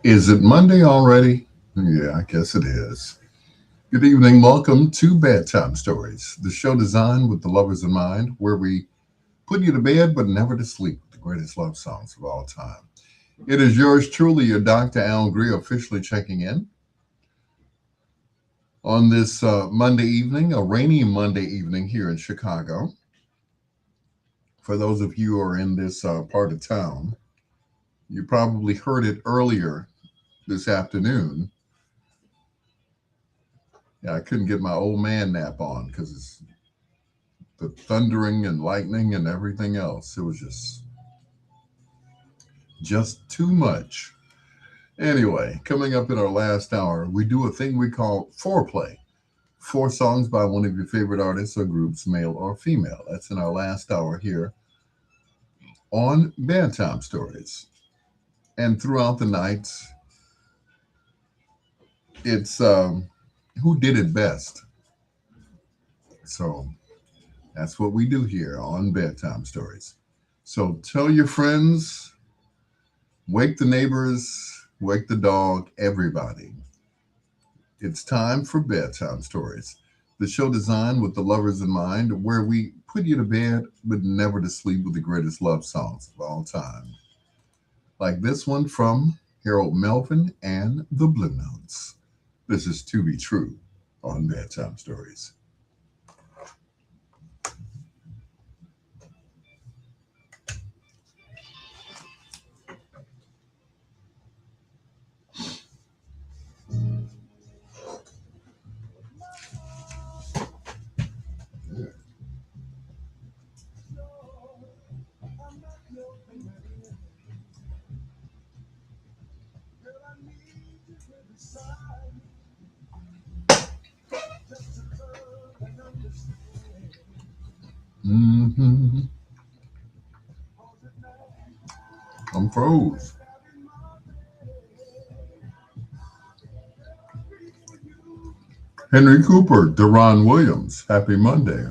Is it Monday already? Yeah, I guess it is. Good evening. Welcome to Bedtime Stories, the show designed with the lovers in mind, where we put you to bed but never to sleep with the greatest love songs of all time. It is yours truly, your Dr. Al Greer, officially checking in on this Monday evening, a rainy Monday evening here in Chicago. For those of you who are in this part of town, you probably heard it earlier this afternoon. Yeah, I couldn't get my old man nap on because it's the thundering and lightning and everything else. It was just too much. Anyway, coming up in our last hour, we do a thing we call foreplay. Four songs by one of your favorite artists or groups, male or female. That's in our last hour here on Bedtime Stories. And throughout the night, it's who did it best. So that's what we do here on Bedtime Stories. So tell your friends, wake the neighbors, wake the dog, everybody. It's time for Bedtime Stories, the show designed with the lovers in mind, where we put you to bed but never to sleep with the greatest love songs of all time. Like this one from Harold Melvin and the Blue Notes. This is To Be True on Bedtime Stories. Mm-hmm. I'm froze. Henry Cooper, Deron Williams, Happy Monday.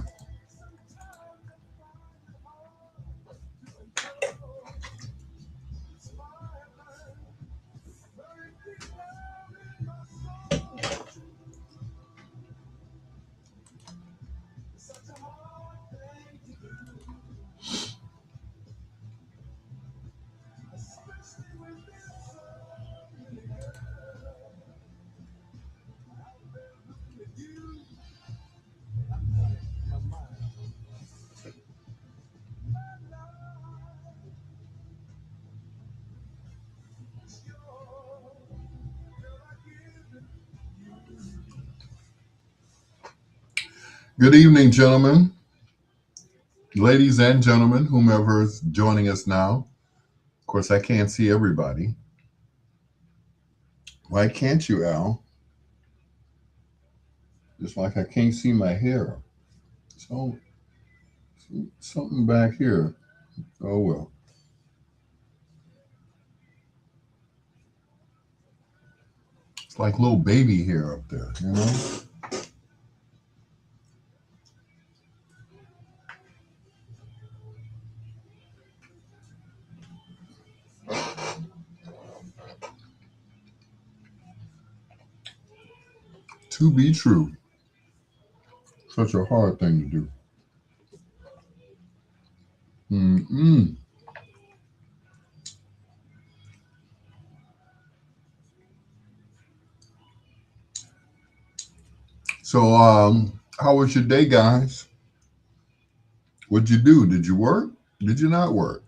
Good evening, gentlemen, ladies and gentlemen, whomever is joining us now. Of course, I can't see everybody. Why can't you, Al? Just like I can't see my hair. So, something back here. Oh, well. It's like little baby hair up there, you know? To be true. Such a hard thing to do. Mm-mm. So, how was your day, guys? What'd you do? Did you work? Did you not work?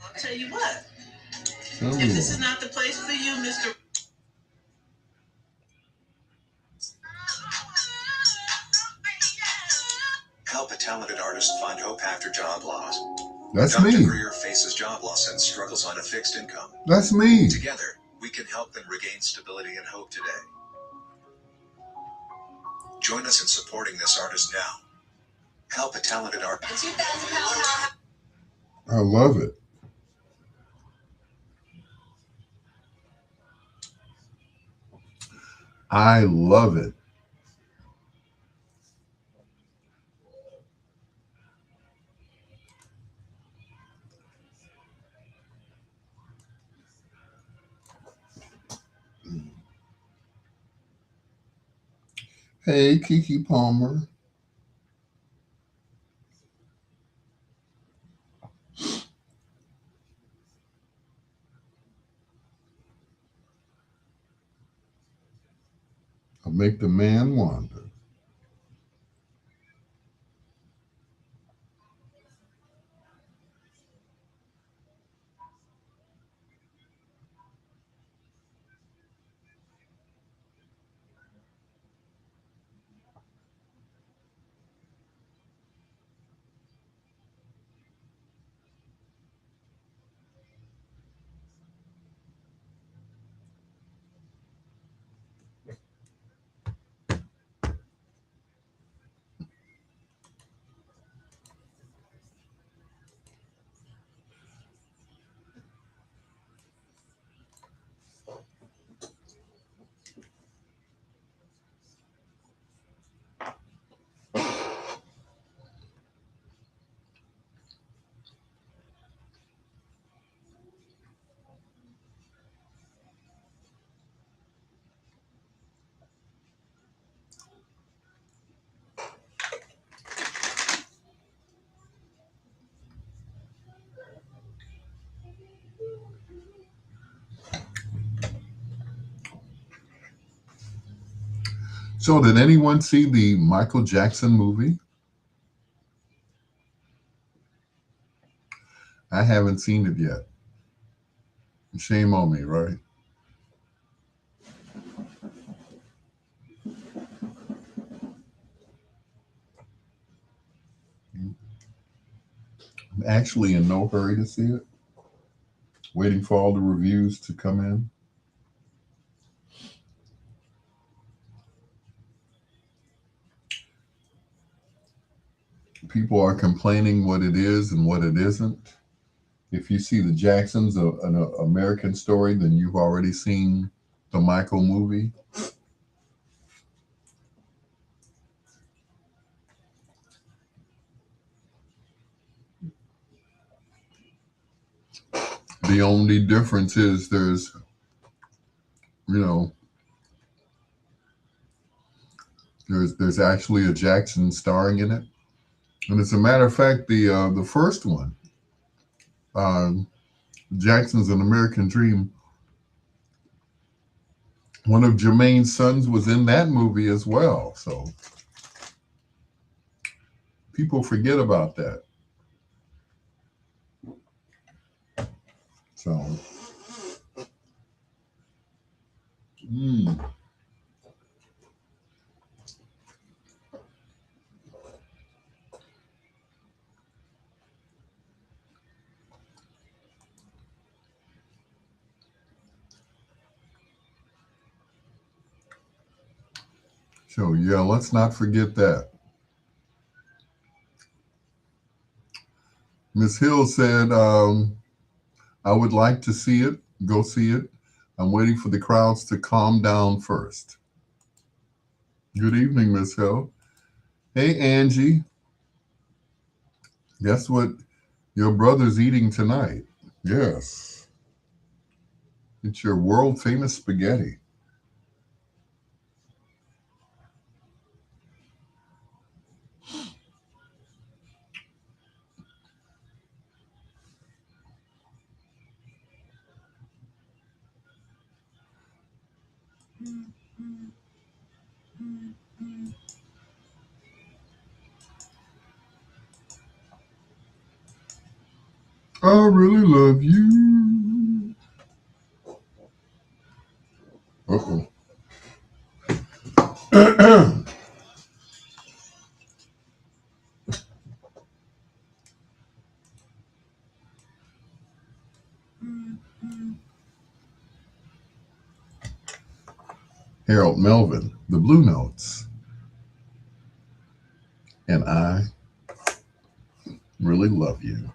I'll tell you what. Tell me If this why. is not the place for you, Mr. Help a talented artist find hope after job loss. That's Dr. me. Greer faces job loss and struggles on a fixed income. That's me. Together, we can help them regain stability and hope today. Join us in supporting this artist now. Help a talented artist. I love it. I love it. Hey, Kiki Palmer. I'll make the man wonder. So, did anyone see the Michael Jackson movie? I haven't seen it yet. Shame on me, right? I'm actually in no hurry to see it. Waiting for all the reviews to come in. People are complaining what it is and what it isn't. If you see the Jacksons, an American Story, then you've already seen the Michael movie. The only difference is you know, there's actually a Jackson starring in it, and as a matter of fact, the first one, um, Jackson's An American Dream, one of Jermaine's sons was in that movie as well. So people forget about that. So, mm, so yeah, let's not forget that. Miss Hill said, "I would like to see it. Go see it. I'm waiting for the crowds to calm down first." Good evening, Miss Hill. Hey, Angie. Guess what your brother's eating tonight? Yes, it's your world famous spaghetti. I really love you. Uh-oh. Harold Melvin, the Blue Notes, and I really love you.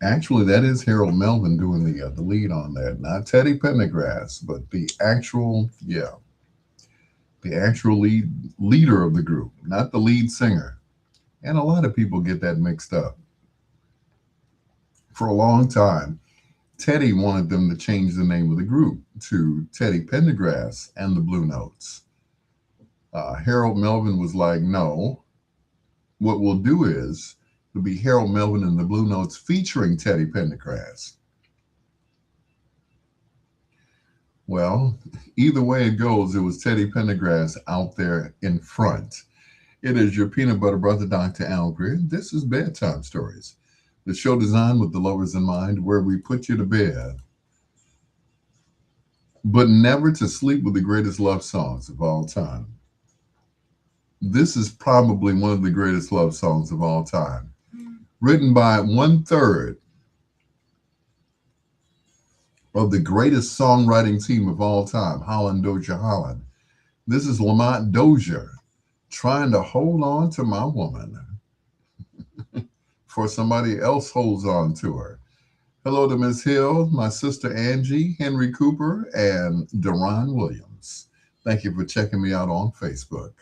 Actually, that is Harold Melvin doing the lead on that, not Teddy Pendergrass, but the actual leader of the group, not the lead singer. And a lot of people get that mixed up. For a long time, Teddy wanted them to change the name of the group to Teddy Pendergrass and the Blue Notes. Harold Melvin was like, no, what we'll do is it'll be Harold Melvin and the Blue Notes featuring Teddy Pendergrass. Well, either way it goes, it was Teddy Pendergrass out there in front. It is your peanut butter brother, Dr. Al Greer. This is Bedtime Stories, the show designed with the lovers in mind, where we put you to bed, but never to sleep with the greatest love songs of all time. This is probably one of the greatest love songs of all time, written by one third of the greatest songwriting team of all time, Holland Dozier Holland. This is Lamont Dozier trying to hold on to my woman for somebody else holds on to her. Hello to Miss Hill, my sister Angie, Henry Cooper, and Deron Williams. Thank you for checking me out on Facebook.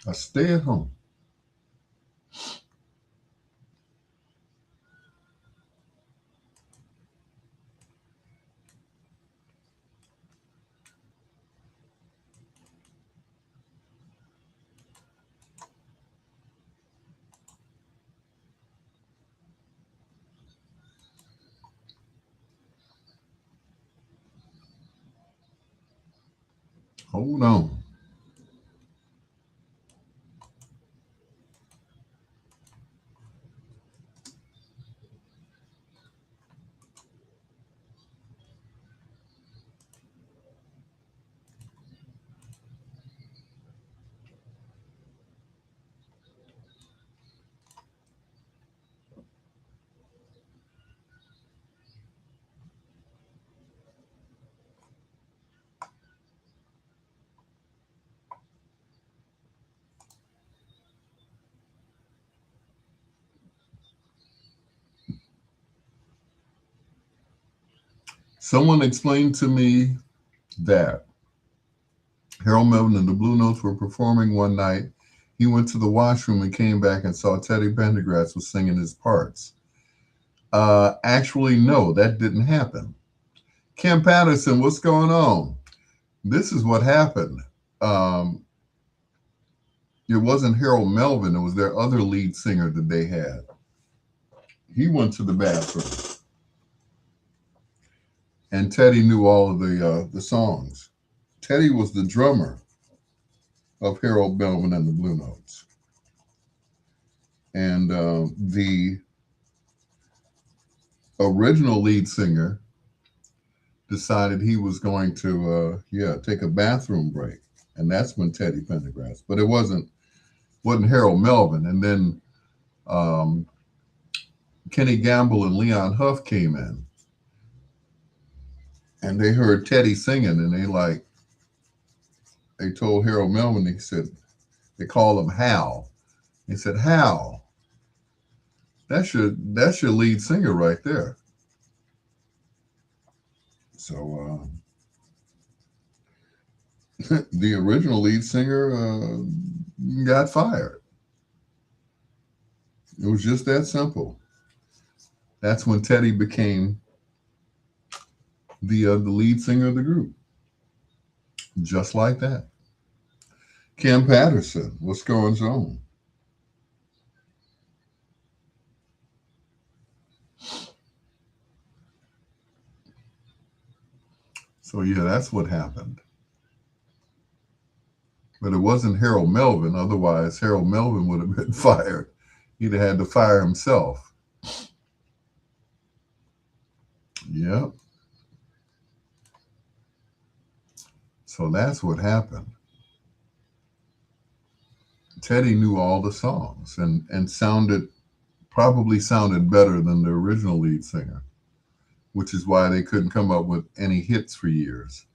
I stay at home. Hold on. Someone explained to me that Harold Melvin and the Blue Notes were performing one night He went to the washroom and came back and saw Teddy Pendergrass was singing his parts. Actually, no, that didn't happen. Kim Patterson, what's going on? This is what happened. Um, it wasn't Harold Melvin, it was their other lead singer that they had. He went to the bathroom, and Teddy knew all of the songs. Teddy was the drummer of Harold Melvin and the Blue Notes, and the original lead singer decided he was going to take a bathroom break, and that's when Teddy Pendergrass. But it wasn't Harold Melvin, and then um, Kenny Gamble and Leon Huff came in, and they heard Teddy singing, and they told Harold Melvin. He said they called him Hal. He said, Hal, that's your lead singer right there. So the original lead singer got fired. It was just that simple. That's when Teddy became the lead singer of the group, just like that. Kim Patterson, what's going on? So yeah, that's what happened. But it wasn't Harold Melvin. Otherwise, Harold Melvin would have been fired. He'd have had to fire himself. Yep. So that's what happened. Teddy knew all the songs and probably sounded better than the original lead singer, which is why they couldn't come up with any hits for years.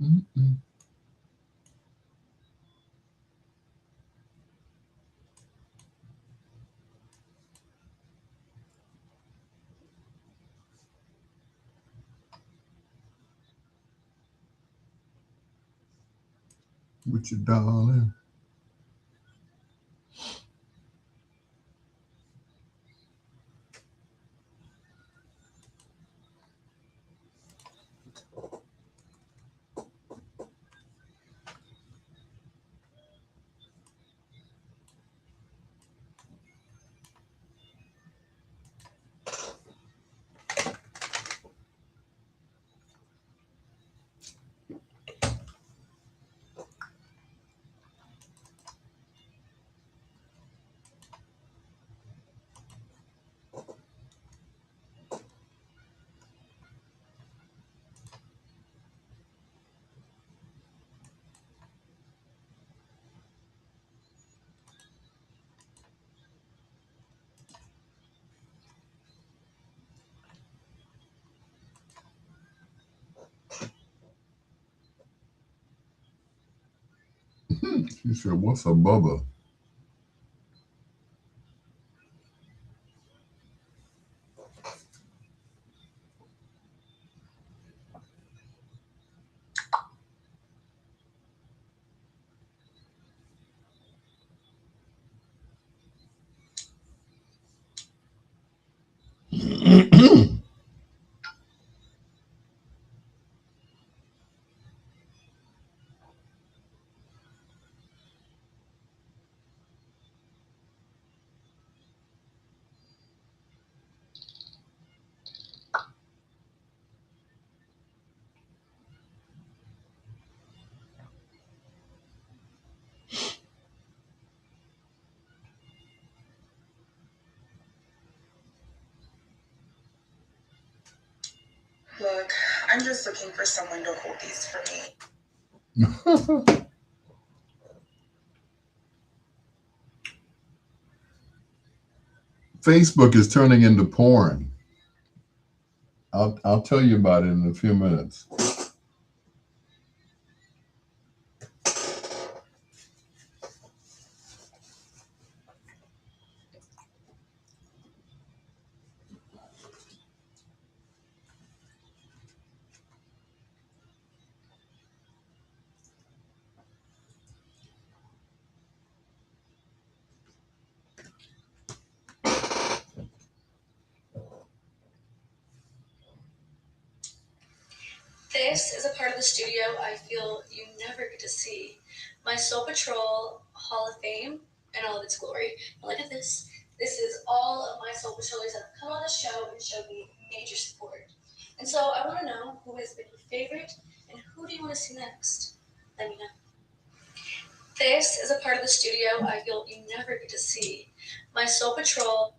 Mm-mm. With your darling. She said, "What's a bubba?" Look, I'm just looking for someone to hold these for me. Facebook is turning into porn. I'll tell you about it in a few minutes. This is a part of the studio I feel you never get to see. My Soul Patrol Hall of Fame and all of its glory. And look at this. This is all of my Soul Patrollers that have come on the show and showed me major support. And so I want to know who has been your favorite and who do you want to see next? Let me know. This is a part of the studio I feel you never get to see. My Soul Patrol.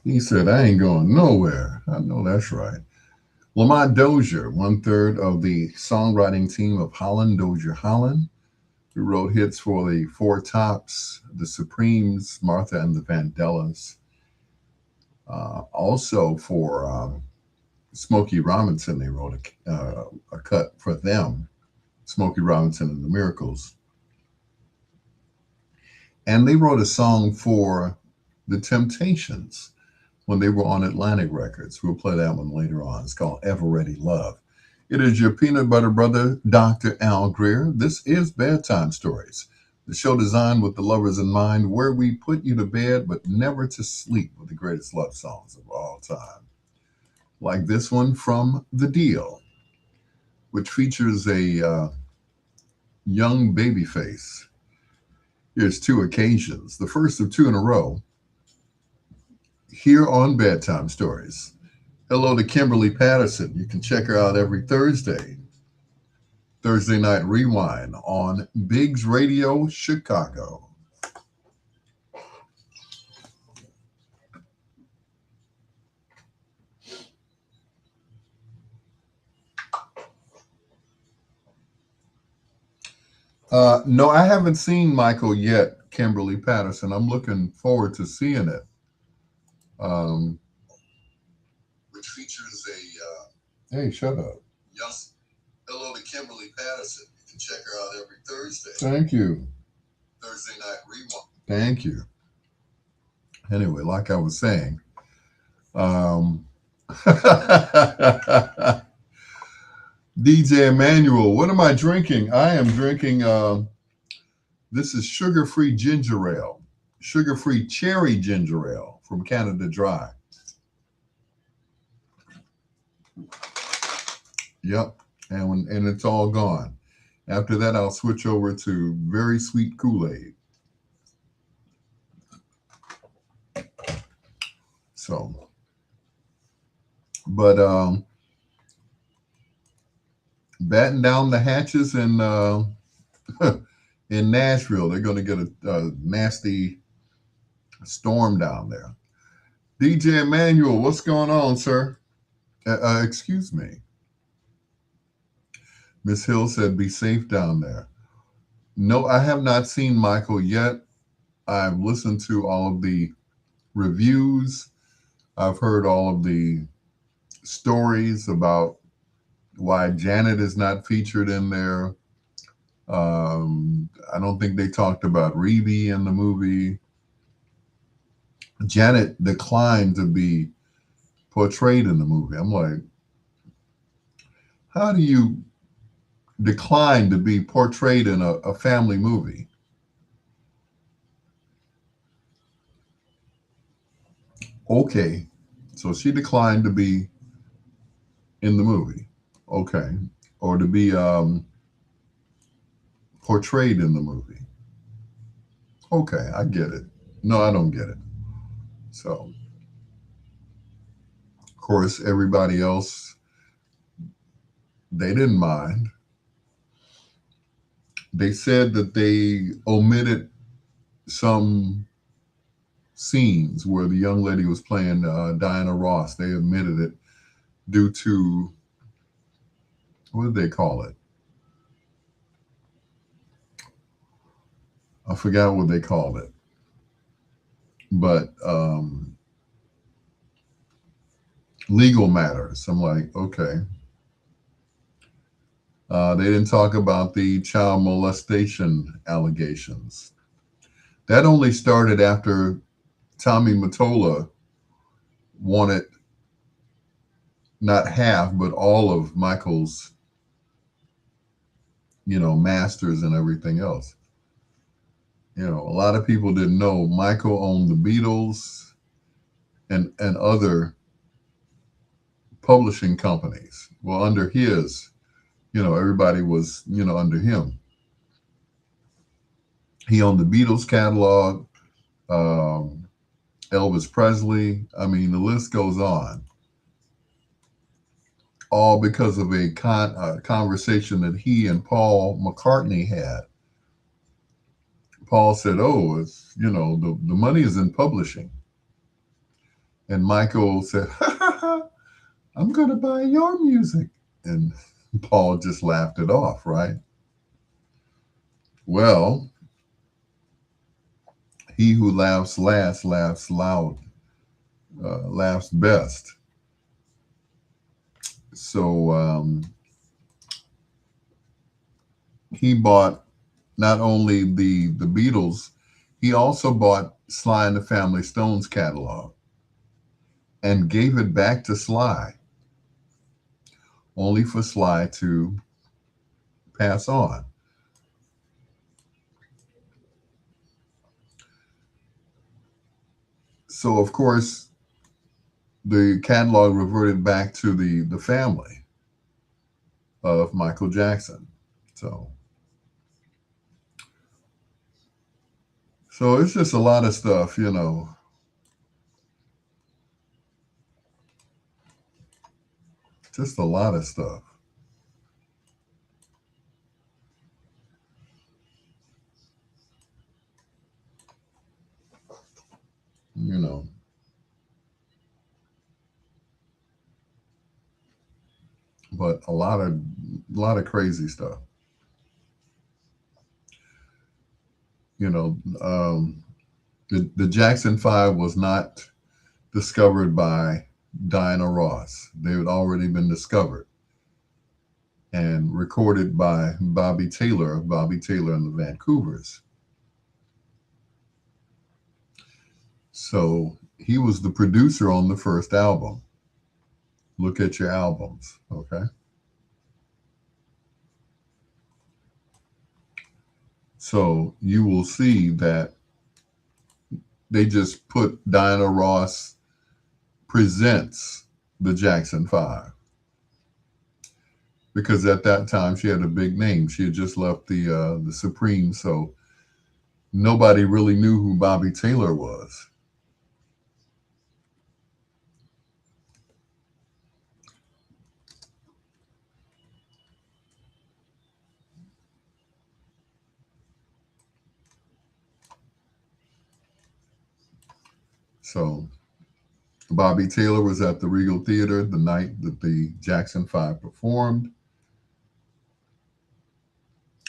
He said, I ain't going nowhere. I know that's right. Lamont Dozier, one third of the songwriting team of Holland Dozier Holland, who wrote hits for the Four Tops, the Supremes, Martha and the Vandellas. Also for Smokey Robinson, they wrote a cut for them, Smokey Robinson and the Miracles. And they wrote a song for the Temptations when they were on Atlantic Records. We'll play that one later on. It's called Ever Ready Love. It is your peanut butter brother, Dr. Al Greer. This is Bedtime Stories, the show designed with the lovers in mind, where we put you to bed but never to sleep with the greatest love songs of all time. Like this one from The Deal, which features a young babyface. Here's two occasions, the first of two in a row, here on Bedtime Stories. Hello to Kimberly Patterson. You can check her out every Thursday Night Rewind on Biggs Radio Chicago. No, I haven't seen Michael yet, Kimberly Patterson. I'm looking forward to seeing it. Which features a hey, shut up. Yes. Hello to Kimberly Patterson. You can check her out every Thursday. Thank you. Thursday Night Rewind. Thank you. Anyway, like I was saying, DJ Emmanuel, what am I drinking? I am drinking, this is sugar-free ginger ale, sugar-free cherry ginger ale from Canada Dry. Yep, and it's all gone. After that, I'll switch over to very sweet Kool-Aid. So, but batten down the hatches in in Nashville. They're going to get a nasty storm down there. DJ Emmanuel, what's going on, sir? Excuse me. Miss Hill said, be safe down there. No, I have not seen Michael yet. I've listened to all of the reviews. I've heard all of the stories about why Janet is not featured in there. I don't think they talked about Reby in the movie. Janet declined to be portrayed in the movie. I'm like, how do you decline to be portrayed in a family movie? Okay, so she declined to be in the movie. Okay, or to be portrayed in the movie. Okay, I get it. No, I don't get it. So, of course, everybody else, they didn't mind. They said that they omitted some scenes where the young lady was playing Diana Ross. They omitted it due to, what did they call it? I forgot what they called it. But legal matters. I'm like, okay. They didn't talk about the child molestation allegations. That only started after Tommy Mottola wanted not half, but all of Michael's, masters and everything else. A lot of people didn't know Michael owned the Beatles and other publishing companies. Well, under his, everybody was, under him. He owned the Beatles catalog, um, Elvis Presley. I mean, the list goes on. All because of a conversation that he and Paul McCartney had. Paul said, "Oh, it's the money is in publishing," and Michael said, "Ha ha ha! I'm going to buy your music," and Paul just laughed it off, right? Well, he who laughs last laughs loud, laughs best. So he bought not only the Beatles, he also bought Sly and the Family Stones catalog and gave it back to Sly, only for Sly to pass on. So of course, the catalog reverted back to the family of Michael Jackson. So so it's just a lot of stuff, just a lot of stuff, you know, but a lot of crazy stuff. You know, the Jackson Five was not discovered by Diana Ross. They had already been discovered and recorded by Bobby Taylor of Bobby Taylor and the Vancouvers. So he was the producer on the first album. Look at your albums, okay? So you will see that they just put Diana Ross presents the Jackson Five because at that time she had a big name. She had just left the Supreme, so nobody really knew who Bobby Taylor was. So Bobby Taylor was at the Regal Theater the night that the Jackson Five performed.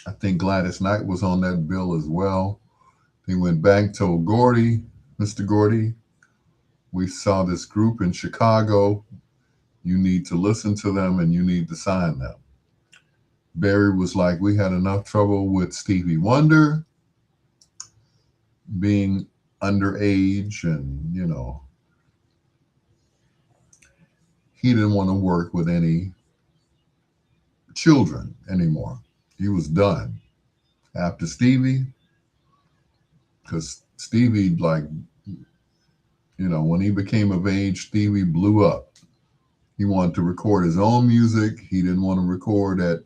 I think Gladys Knight was on that bill as well. He went back, told Gordy, Mr. Gordy, we saw this group in Chicago. You need to listen to them and you need to sign them. Barry was like, we had enough trouble with Stevie Wonder being underage, and, he didn't want to work with any children anymore. He was done after Stevie, because Stevie, like, when he became of age, Stevie blew up. He wanted to record his own music. He didn't want to record at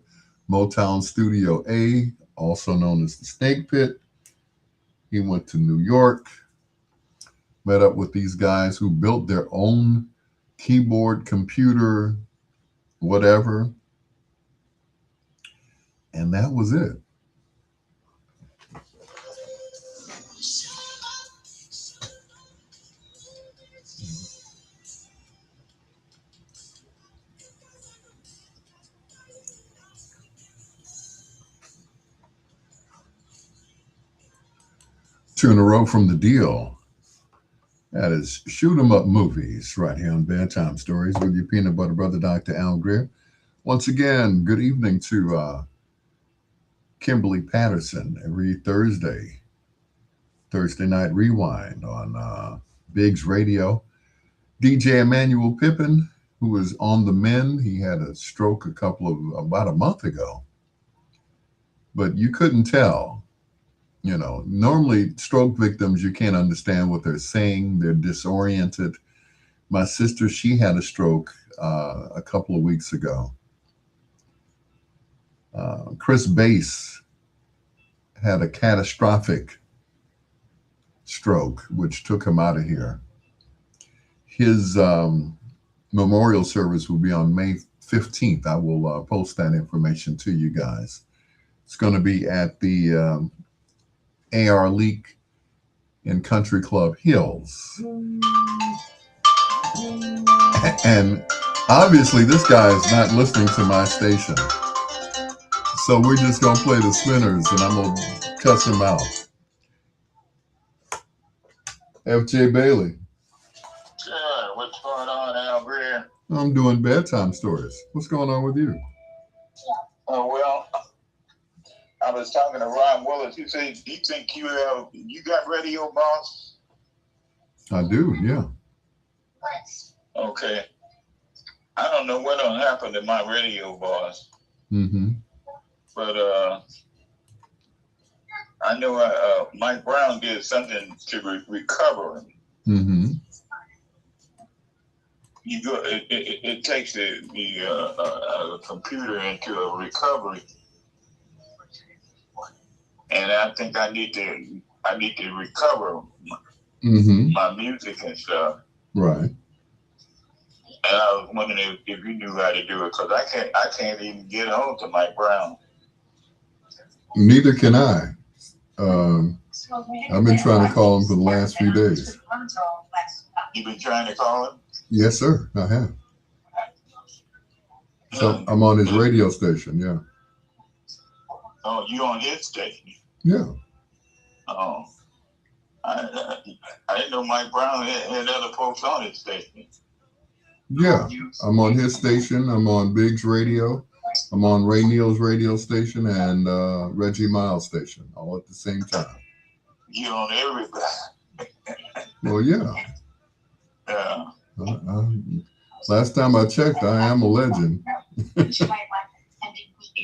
Motown Studio A, also known as the Snake Pit. He went to New York, met up with these guys who built their own keyboard, computer, whatever, and that was it. Two in a row from the deal. That is Shoot 'em Up Movies right here on Bedtime Stories with your peanut butter brother, Dr. Al Greer. Once again, good evening to Kimberly Patterson every Thursday. Thursday Night Rewind on Biggs Radio. DJ Emmanuel Pippin, who was on the mend, he had a stroke about a month ago, but you couldn't tell. You know, normally stroke victims, you can't understand what they're saying. They're disoriented. My sister, she had a stroke a couple of weeks ago. Chris Bass had a catastrophic stroke, which took him out of here. His memorial service will be on May 15th. I will post that information to you guys. It's going to be at the AR Leak in Country Club Hills. And obviously, this guy is not listening to my station. So we're just going to play the Spinners and I'm going to cuss him out. FJ Bailey. Sure. What's going on, Al Greer? I'm doing bedtime stories. What's going on with you? Oh, well, I was talking to Ron Willis. You say, do you think you got Radio Boss? I do, yeah. Okay. I don't know what'll happen to my Radio Boss. Mm-hmm. But I know Mike Brown did something to recover him. Mm-hmm. It takes the computer into a recovery, and I think I need to recover my music and stuff. Right. And I was wondering if you knew how to do it, because I can't even get on to Mike Brown. Neither can I. I've been trying to call him for the last few days. You've been trying to call him? Yes, sir. I have. So I'm on his radio station. Yeah. Oh, you on his station? Yeah. Oh, I didn't know Mike Brown had other folks on his station. Yeah, I'm on his station. I'm on Biggs Radio. I'm on Ray Neal's radio station and Reggie Miles' station, all at the same time. You on everybody? Well, yeah. Yeah. Last time I checked, I am a legend.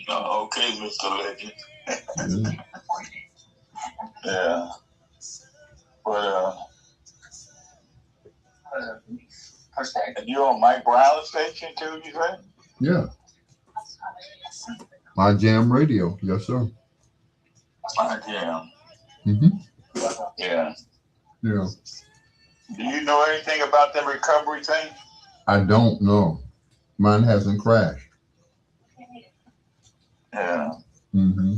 Oh, okay, Mr. Legend. Yeah. Yeah. But and you on Mike Brown's station too, you say? Yeah. My Jam Radio. Yes, sir. My Jam. Mm-hmm. Yeah. Yeah. Do you know anything about the recovery thing? I don't know. Mine hasn't crashed. Yeah. Mm-hmm.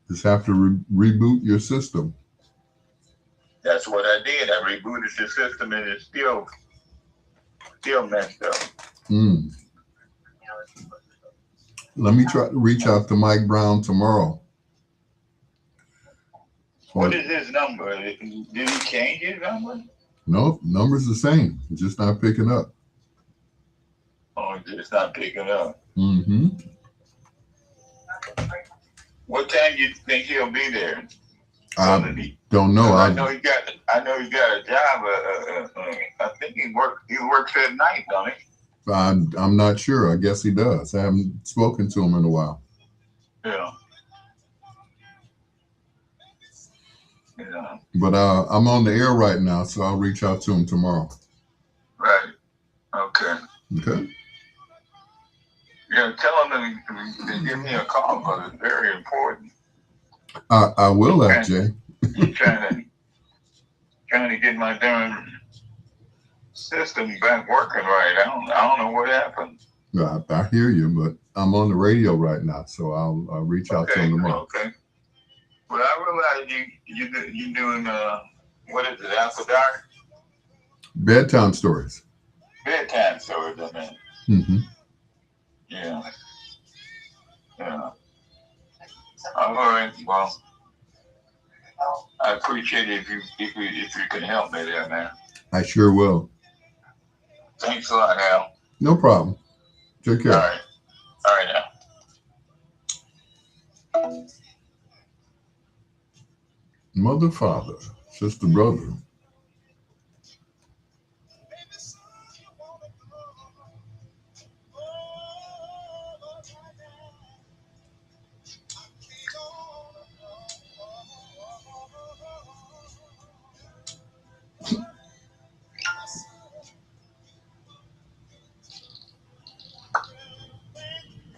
Just have to reboot your system. That's what I did. I rebooted the system and it's still messed up. Let me try to reach out to Mike Brown tomorrow. What is his number? Did he change his number? No, number's the same. It's just not picking up. Oh, it's not picking up. Mm-hmm. What time do you think he'll be there? Don't know. I know he got a job. I think he works at night, don't he? I'm not sure. I guess he does. I haven't spoken to him in a while. Yeah. Yeah. But I'm on the air right now, so I'll reach out to him tomorrow. Right. Okay. Okay. Yeah, tell him to give me a call because it's very important. I will, FJ. I'm trying to get my darn system back working right. I don't know what happened. I hear you, but I'm on the radio right now, so I'll reach out to him tomorrow. Okay. Well, I realize you doing what is it, after dark? Bedtime stories. Bedtime stories, I mean. Mm-hmm. Yeah. Yeah. All right. Well, I appreciate it if you can help me there, man. I sure will. Thanks a lot, Al. No problem. Take care. All right. All right, now. Mother, father, sister, brother.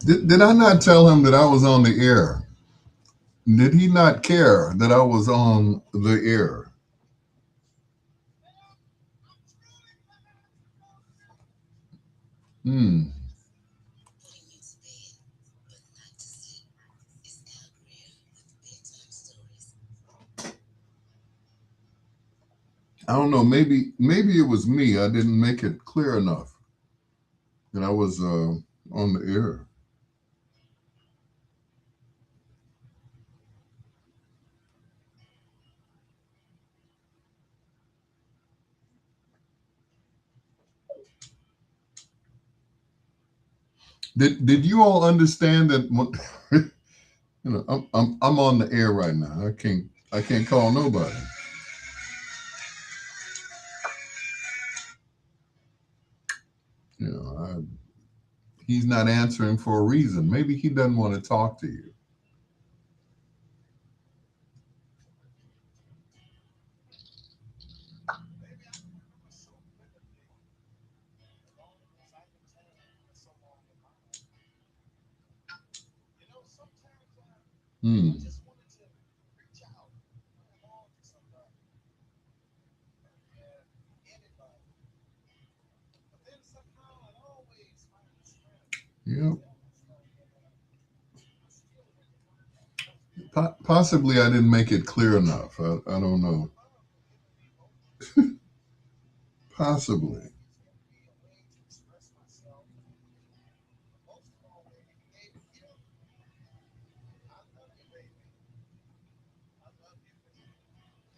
Did I not tell him that I was on the air? Did he not care that I was on the air? Hmm. I don't know. Maybe it was me. I didn't make it clear enough that I was on the air. Did you all understand that? I'm on the air right now. I can't call nobody. You know, he's not answering for a reason. Maybe he doesn't want to talk to you. Hmm. Yeah. Possibly I didn't make it clear enough. I don't know. Possibly.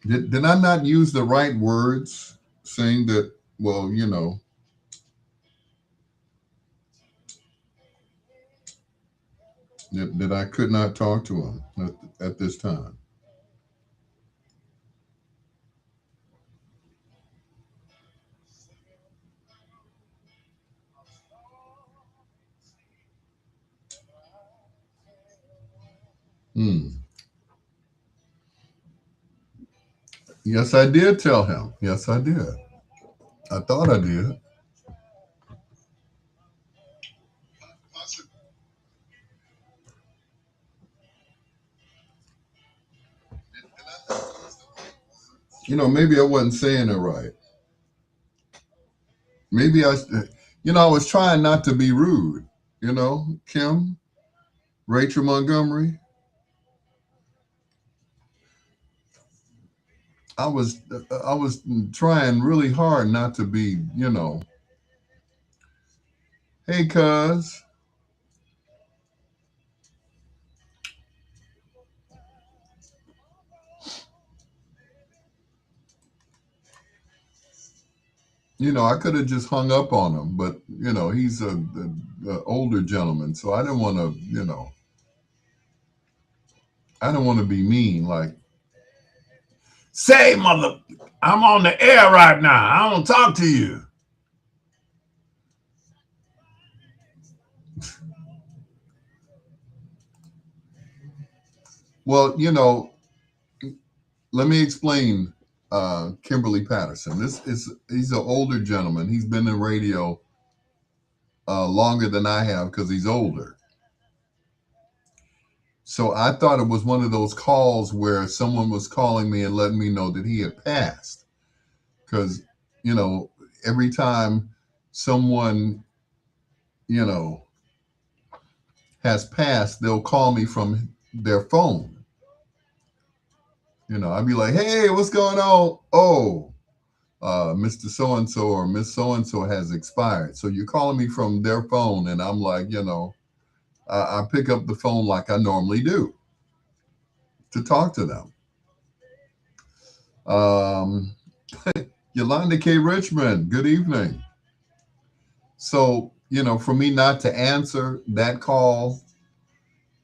Did I not use the right words saying that, well, that I could not talk to him at this time? Hmm. Yes, I did tell him. Yes, I did. I thought I did. Maybe I wasn't saying it right. Maybe I was trying not to be rude. Kim, Rachel Montgomery. I was trying really hard not to be, hey, cuz, I could have just hung up on him, but he's a older gentleman, so I didn't want to, I didn't want to be mean. Like, say, mother, I'm on the air right now. I don't talk to you. Well, let me explain. Kimberly Patterson. He's an older gentleman. He's been in radio longer than I have because he's older. So I thought it was one of those calls where someone was calling me and letting me know that he had passed. Because, you know, every time someone, you know, has passed, they'll call me from their phone. I'd be like, hey, what's going on? Oh, Mr. So and so or Miss So and so has expired. So you're calling me from their phone. And I'm like, I pick up the phone like I normally do to talk to them. Um, Yolanda K. Richmond, good evening. So, for me not to answer that call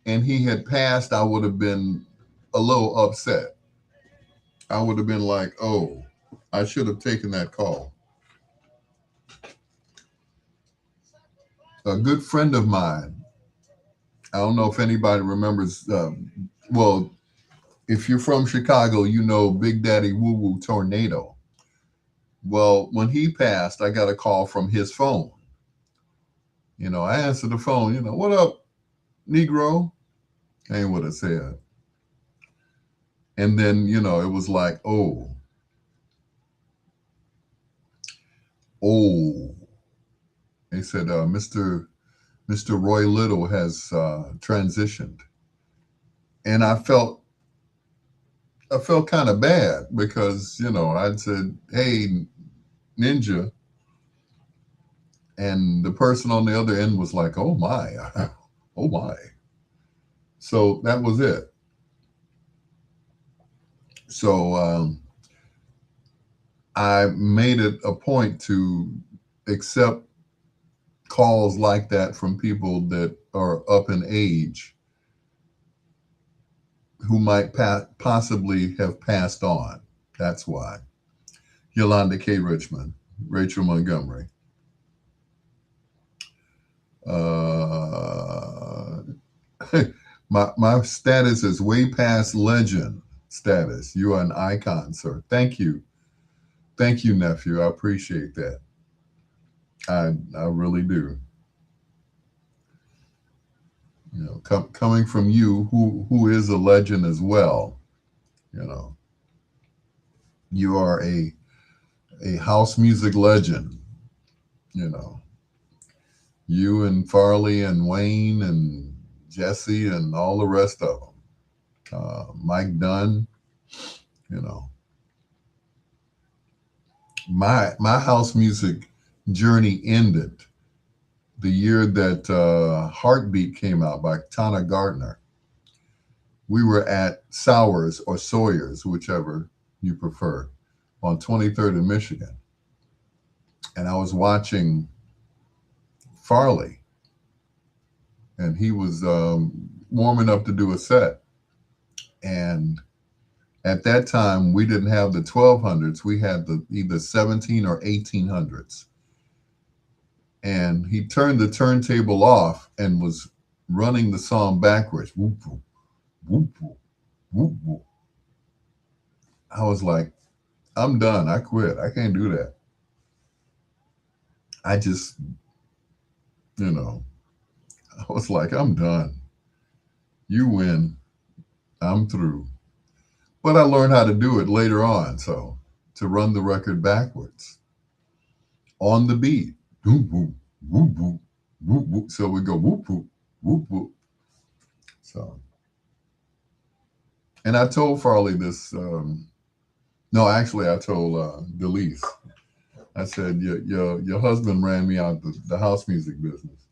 and he had passed, I would have been a little upset. I would have been like, oh, I should have taken that call. A good friend of mine, I don't know if anybody remembers, well, if you're from Chicago, you know Big Daddy Woo Woo Tornado. Well, when he passed, I got a call from his phone. I answered the phone, what up, Negro? Ain't what I said. And then, it was like, oh, they said, Mr. Roy Little has transitioned. And I felt kind of bad because, I'd said, hey, Ninja. And the person on the other end was like, oh my, oh my. So that was it. So I made it a point to accept calls like that from people that are up in age who might possibly have passed on. That's why. Yolanda K. Richmond, Rachel Montgomery. Uh, my status is way past legend status. You are an icon, sir. Thank you, nephew. I appreciate that. I really do. Coming from you, who is a legend as well. You know, you are a house music legend. You know, you and Farley and Wayne and Jesse and all the rest of them. Mike Dunn. You know, my house music journey ended the year that Heartbeat came out by Tana Gardner. We were at Sowers or Sawyer's, whichever you prefer, on 23rd in Michigan. And I was watching Farley, and he was warming up to do a set. And at that time, we didn't have the 1200s. We had the either 17 or 1800s. And he turned the turntable off and was running the song backwards. Whoop, whoop, whoop, whoop, whoop, whoop. I was like, I'm done. I quit. I can't do that. I just, you know, I was like, I'm done. You win. I'm through. But I learned how to do it later on. So to run the record backwards on the beat. Whoop, whoop, whoop, whoop, whoop, whoop. So we go whoop, whoop, whoop, whoop. So, and I told Farley this. No, actually, I told Delise. I said, your husband ran me out the house music business.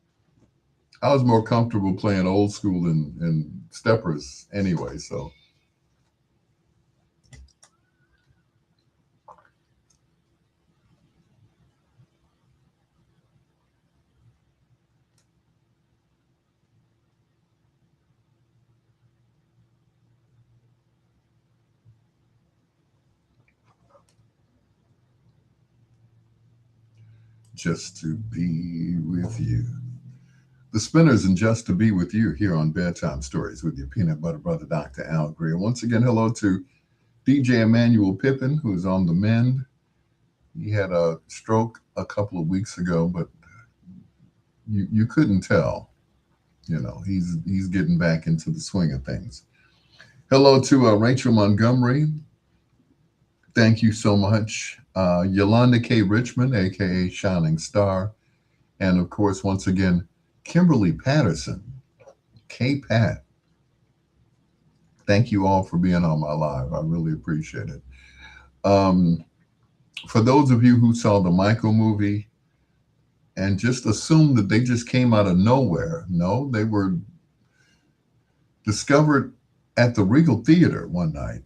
I was more comfortable playing old school and steppers anyway. So, just to be with you. The Spinners and Just to Be with You here on Bedtime Stories with your peanut butter brother, Dr. Al Greer. Once again, hello to DJ Emmanuel Pippin, who's on the mend. He had a stroke a couple of weeks ago, but you couldn't tell. He's getting back into the swing of things. Hello to Rachel Montgomery. Thank you so much. Yolanda K. Richmond, aka Shining Star. And of course, once again, Kimberly Patterson, K. Pat. Thank you all for being on my live. I really appreciate it. Um, for those of you who saw the Michael movie and just assumed that they just came out of nowhere, no, they were discovered at the Regal Theater one night.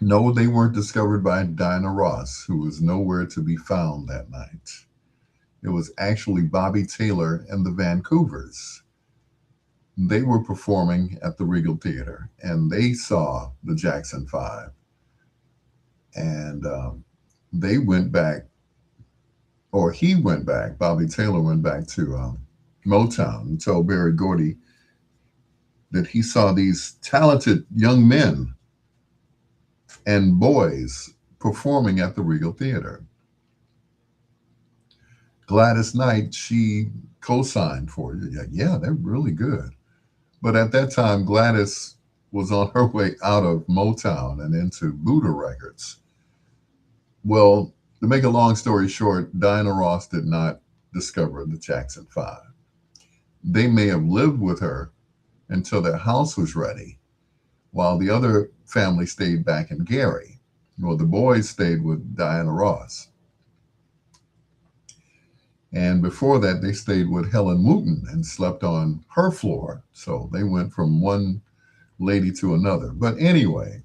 No, they weren't discovered by Dinah Ross, who was nowhere to be found that night. It was actually Bobby Taylor and the Vancouvers. They were performing at the Regal Theater, and they saw the Jackson Five, and they went back, or he went back. Bobby Taylor went back to Motown and told Berry Gordy that he saw these talented young men and boys performing at the Regal Theater. Gladys Knight, she co-signed for it. Yeah, they're really good. But at that time, Gladys was on her way out of Motown and into Buddha Records. Well, to make a long story short, Diana Ross did not discover the Jackson Five. They may have lived with her until their house was ready, while the other family stayed back in Gary. Well, the boys stayed with Diana Ross. And before that, they stayed with Helen Wooten and slept on her floor. So they went from one lady to another. But anyway,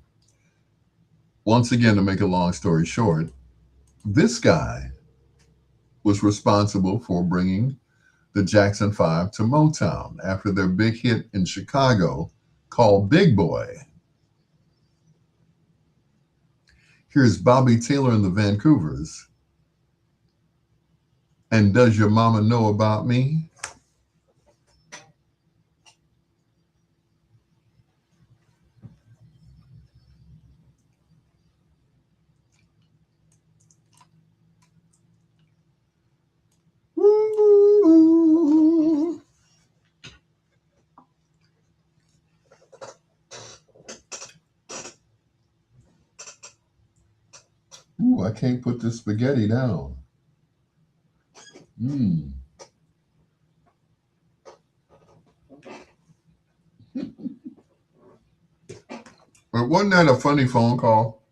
once again, to make a long story short, this guy was responsible for bringing the Jackson Five to Motown after their big hit in Chicago called Big Boy. Here's Bobby Taylor and the Vancouvers. And Does Your Mama Know About Me? Ooh, ooh, I can't put this spaghetti down. Mm. But wasn't that a funny phone call?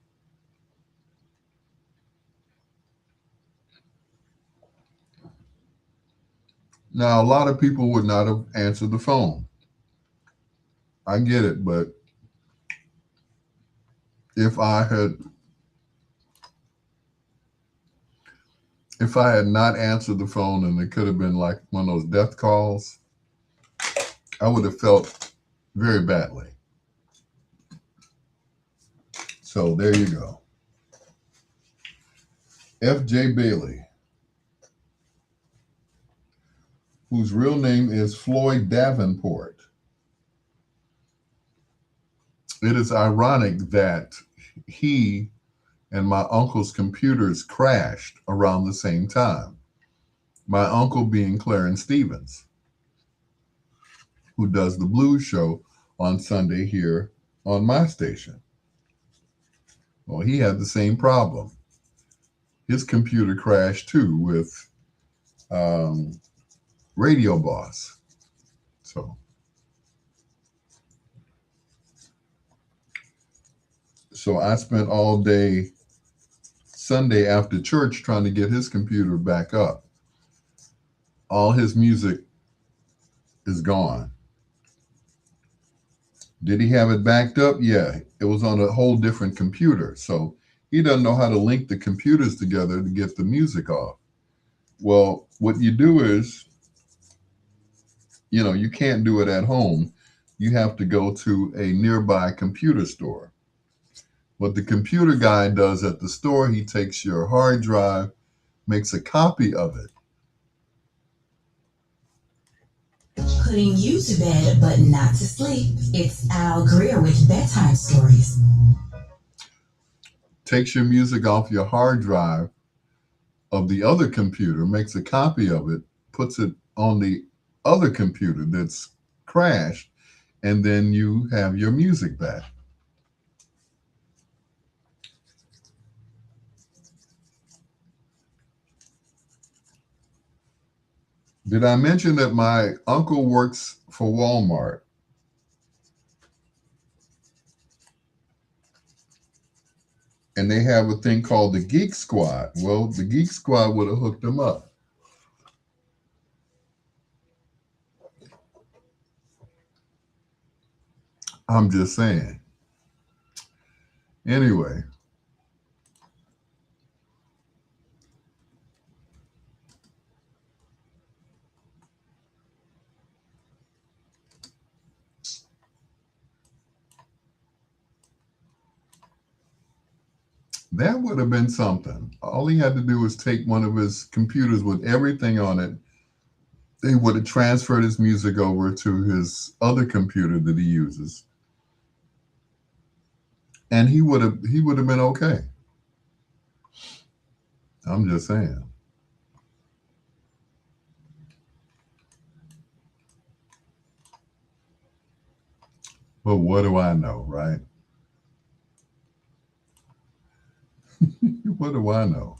Now, a lot of people would not have answered the phone. I get it, but if I had if I had not answered the phone and it could have been like one of those death calls, I would have felt very badly. So there you go. F.J. Bailey, whose real name is Floyd Davenport. It is ironic that he and my uncle's computers crashed around the same time. My uncle being Clarence Stevens, who does the blues show on Sunday here on my station. Well, he had the same problem. His computer crashed too with um, Radio Boss. So I spent all day Sunday after church trying to get his computer back up. All his music is gone. Did he have it backed up? Yeah, it was on a whole different computer. So he doesn't know how to link the computers together to get the music off. Well, what you do is, you can't do it at home. You have to go to a nearby computer store. What the computer guy does at the store, he takes your hard drive, makes a copy of it. Putting you to bed, but not to sleep. It's Al Greer with Bedtime Stories. Takes your music off your hard drive of the other computer, makes a copy of it, puts it on the other computer that's crashed, and then you have your music back. Did I mention that my uncle works for Walmart? And they have a thing called the Geek Squad. Well, the Geek Squad would have hooked them up. I'm just saying. Anyway, That would have been something. All he had to do was take one of his computers with everything on it. They would have transferred his music over to his other computer that he uses, and he would have been okay. I'm just saying. But what do I know, right? What do I know?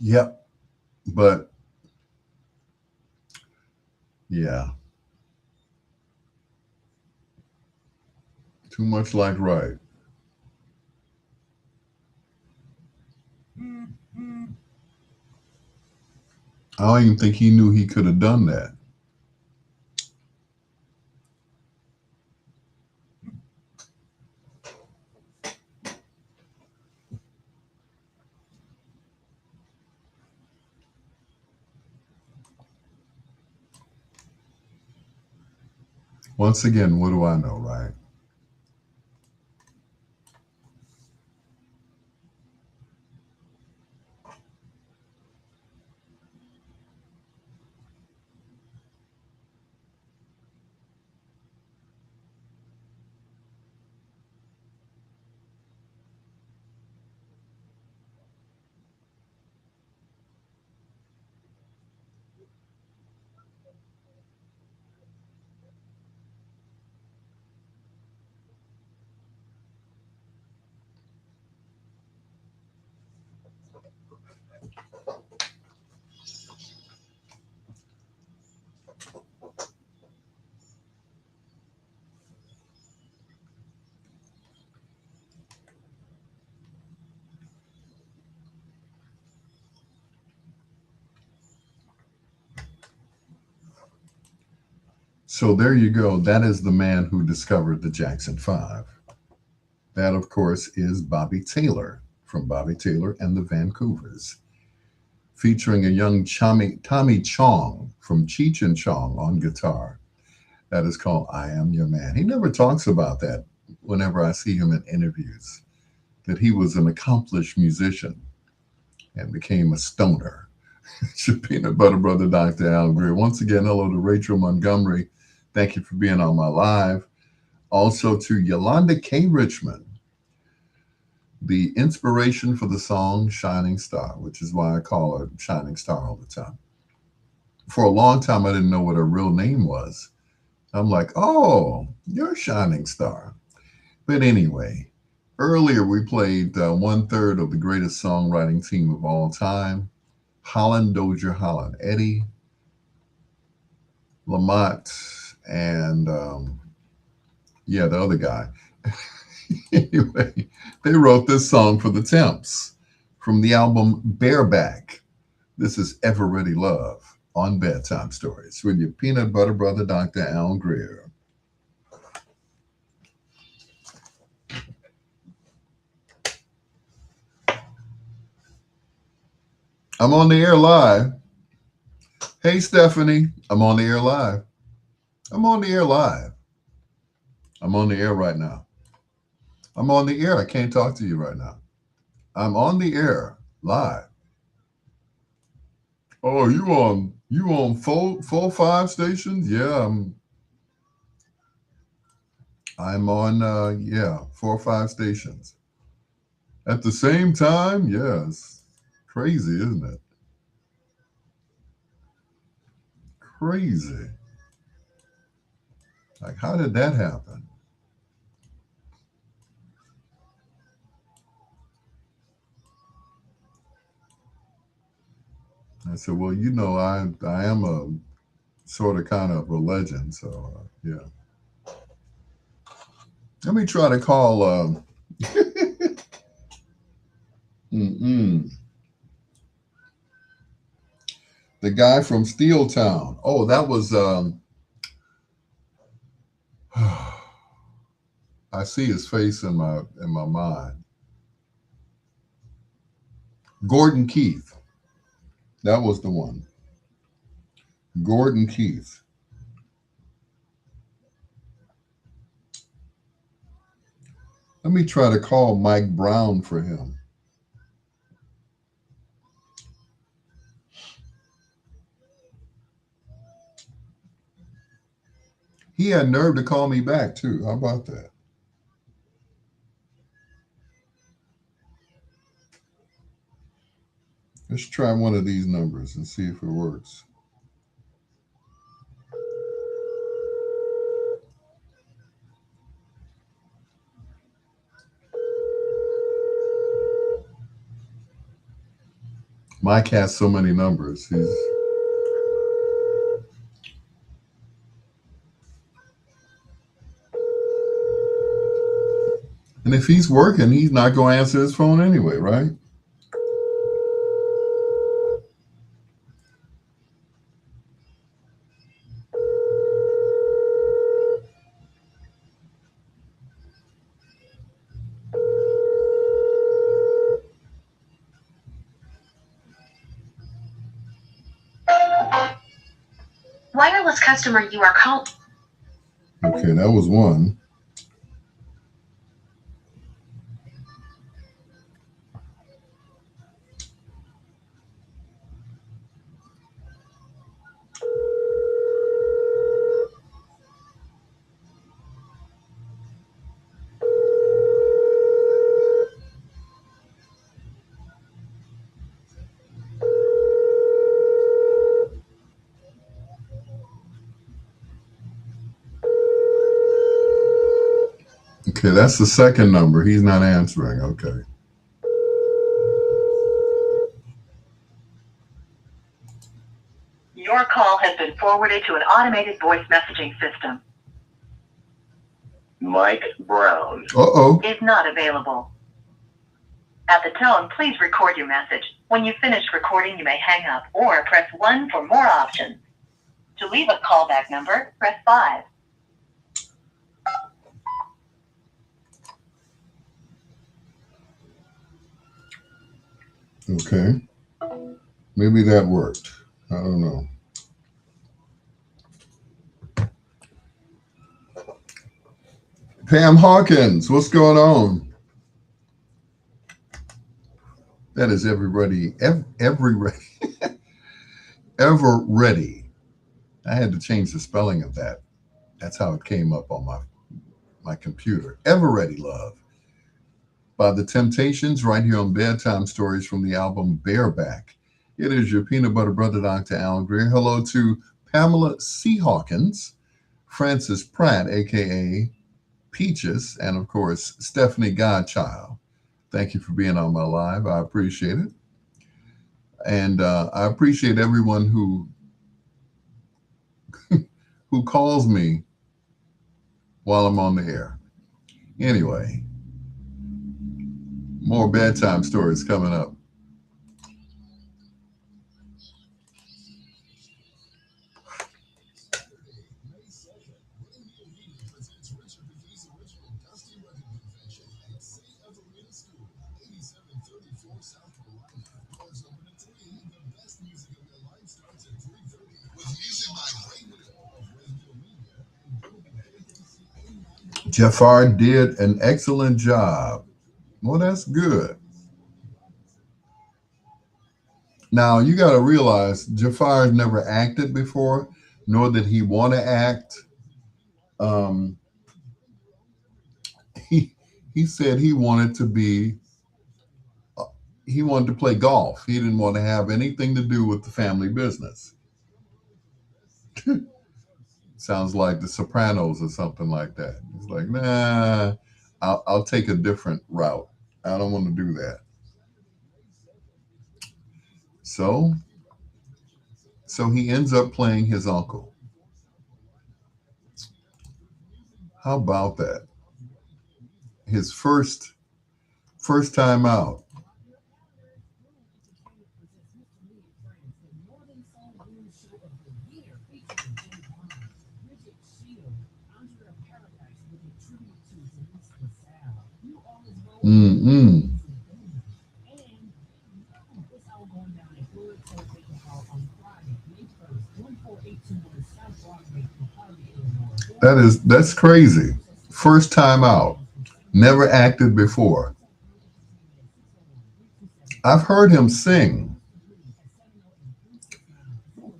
Yep. But yeah, too much like right. I don't even think he knew he could have done that. Once again, what do I know, right? So there you go. That is the man who discovered the Jackson Five. That, of course, is Bobby Taylor from Bobby Taylor and the Vancouvers, featuring a young Tommy Chong from Cheech and Chong on guitar. That is called I Am Your Man. He never talks about that whenever I see him in interviews, that he was an accomplished musician and became a stoner. It's your peanut butter brother, Dr. Al Greer. Once again, hello to Rachel Montgomery. Thank you for being on my live. Also to Yolanda K. Richmond, the inspiration for the song Shining Star, which is why I call her Shining Star all the time. For a long time, I didn't know what her real name was. I'm like, oh, you're Shining Star. But anyway, earlier we played one third of the greatest songwriting team of all time, Holland Dozier Holland, Eddie, Lamont, and yeah, the other guy. Anyway, they wrote this song for the Temps from the album Bareback. This is Ever Ready Love on Bedtime Stories with your peanut butter brother, Dr. Al Greer. I'm on the air live. Hey, Stephanie, I'm on the air live. I'm on the air live. I'm on the air right now. I'm on the air. I can't talk to you right now. I'm on the air live. Oh, you on full five stations? Yeah, I'm on yeah, 4 or 5 stations. At the same time, yes. Crazy, isn't it? Crazy. Like how did that happen? I said, well, I am a sort of kind of a legend, so yeah. Let me try to call mm-mm, the guy from Steel Town. Oh, that was I see his face in my mind. Gordon Keith. That was the one. Gordon Keith. Let me try to call Mike Brown for him. He had nerve to call me back too. How about that? Let's try one of these numbers and see if it works. Mike has so many numbers. And if he's working, he's not going to answer his phone anyway, right? Wireless customer, you are calling. Okay, that was one. Okay, that's the second number. He's not answering. Okay. Your call has been forwarded to an automated voice messaging system. Mike Brown is not available. At the tone, please record your message. When you finish recording, you may hang up or press 1 for more options. To leave a callback number, press 5. Okay. Maybe that worked. I don't know. Pam Hawkins, what's going on? That is everybody, ever ready. I had to change the spelling of that. That's how it came up on my computer. Ever Ready Love by The Temptations, right here on Bedtime Stories from the album Bareback. It is your peanut butter brother, Dr. Al Greer. Hello to Pamela C. Hawkins, Francis Pratt, aka Peaches, and of course, Stephanie Godchild. Thank you for being on my live. I appreciate it. And I appreciate everyone who calls me while I'm on the air. Anyway, more bedtime stories coming up. Jafar did an excellent job. Well, that's good. Now, you got to realize Jafar's never acted before, nor did he want to act. Um, he said he wanted to play golf. He didn't want to have anything to do with the family business. Sounds like The Sopranos or something like that. He's like, nah, I'll take a different route. I don't want to do that. So he ends up playing his uncle. How about that? His first time out. Mm-mm. That's crazy. First time out. Never acted before. I've heard him sing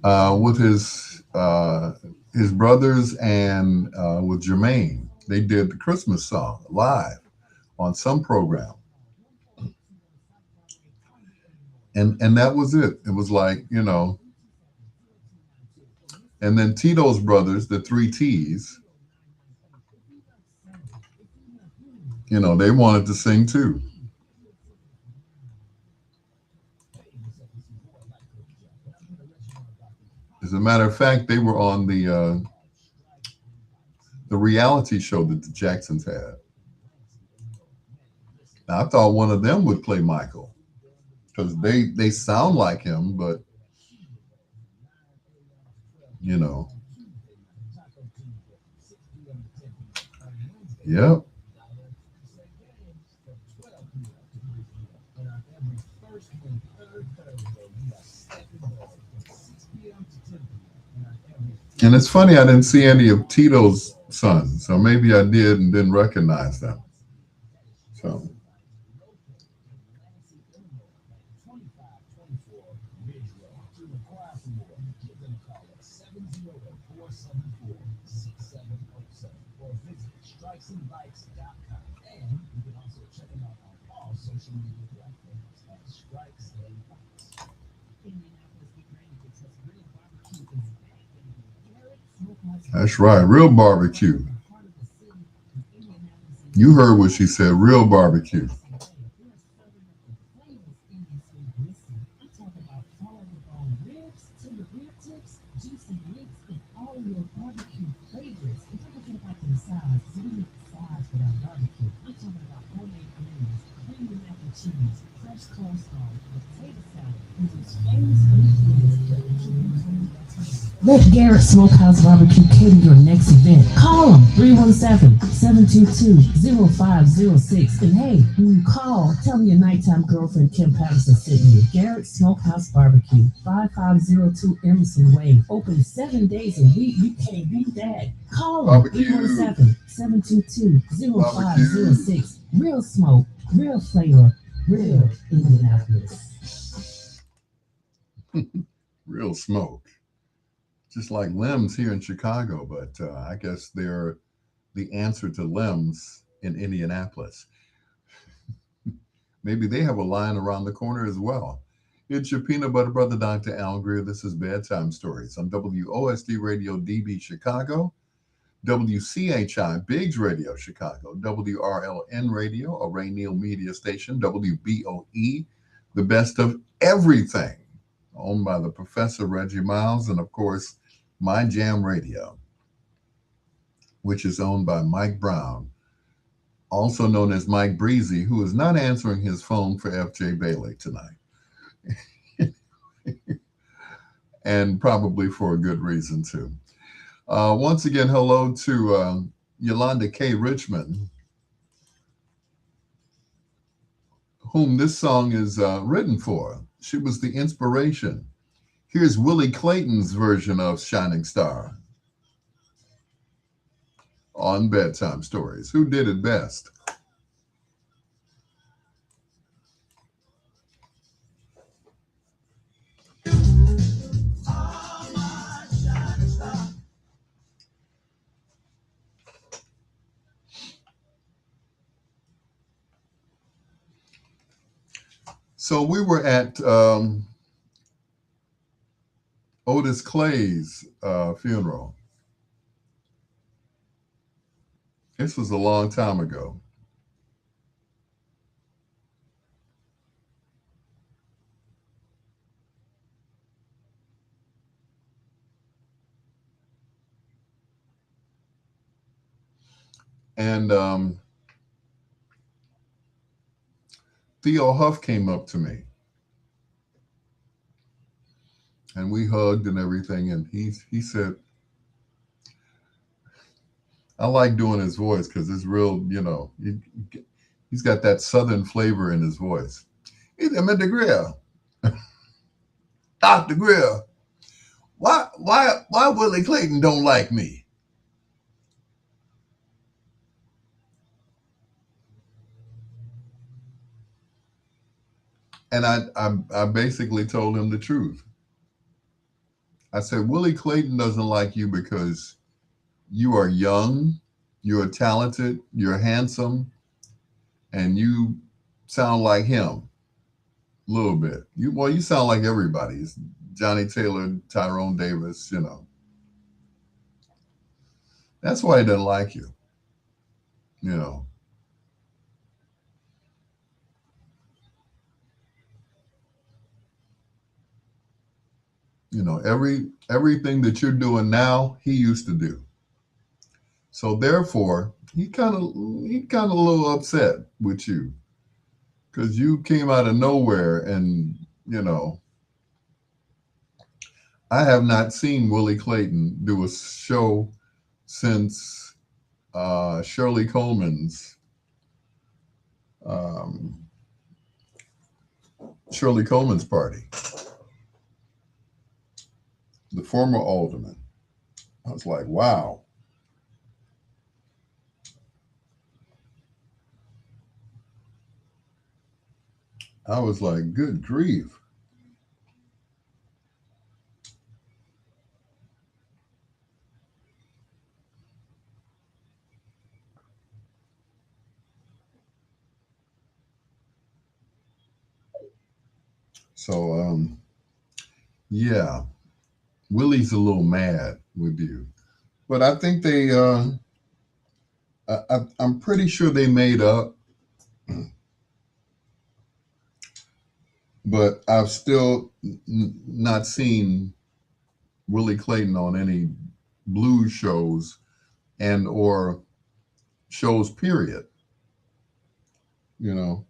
with his brothers and with Jermaine. They did the Christmas song live on some program, and that was it. It was like, and then Tito's brothers, the three T's, they wanted to sing too. As a matter of fact, they were on the reality show that the Jacksons had. Now, I thought one of them would play Michael because they sound like him, but you know, yep. And it's funny, I didn't see any of Tito's sons, so maybe I did and didn't recognize them. So, that's right, real barbecue. You heard what she said, real barbecue. Let Garrett Smokehouse Barbecue cater your next event. Call them 317-722-0506. And hey, when you call, tell me your nighttime girlfriend Kim Patterson sent you. Garrett Smokehouse Barbecue, 5502 Emerson Way. Open 7 days a week. You can't beat that. Call them 317-722-0506. Real smoke, real flavor, real Indianapolis. Real smoke. Just like Lem's here in Chicago, but I guess they're the answer to Lem's in Indianapolis. Maybe they have a line around the corner as well. It's your peanut butter brother, Dr. Al Greer. This is Bedtime Stories on WOSD Radio DB Chicago, WCHI Biggs Radio Chicago, WRLN Radio, a Raineel Media Station, WBOE, the best of everything, owned by the Professor Reggie Miles, and of course, My Jam Radio, which is owned by Mike Brown, also known as Mike Breezy, who is not answering his phone for FJ Bailey tonight. And probably for a good reason, too. Once again, hello to Yolanda K. Richmond, whom this song is written for. She was the inspiration. Here's Willie Clayton's version of Shining Star on Bedtime Stories. Who did it best? So we were at Otis Clay's funeral. This was a long time ago. And Theo Huff came up to me. And we hugged and everything. And he said, I like doing his voice because it's real, he's got that Southern flavor in his voice. He's Mr. Greer. Dr. Greer. Why Willie Clayton don't like me? And I basically told him the truth. I said, Willie Clayton doesn't like you because you are young, you're talented, you're handsome, and you sound like him a little bit. You sound like everybody. It's Johnny Taylor, Tyrone Davis, you know. That's why he doesn't like you, you know. You know, everything that you're doing now, he used to do. So therefore, he kind of a little upset with you because you came out of nowhere, and you know, I have not seen Willie Clayton do a show since Shirley Coleman's um, Shirley Coleman's party, the former alderman. I was like, wow. I was like, good grief. So yeah, Willie's a little mad with you, but I think I'm pretty sure they made up. But I've still not seen Willie Clayton on any blues shows and or shows period. You know,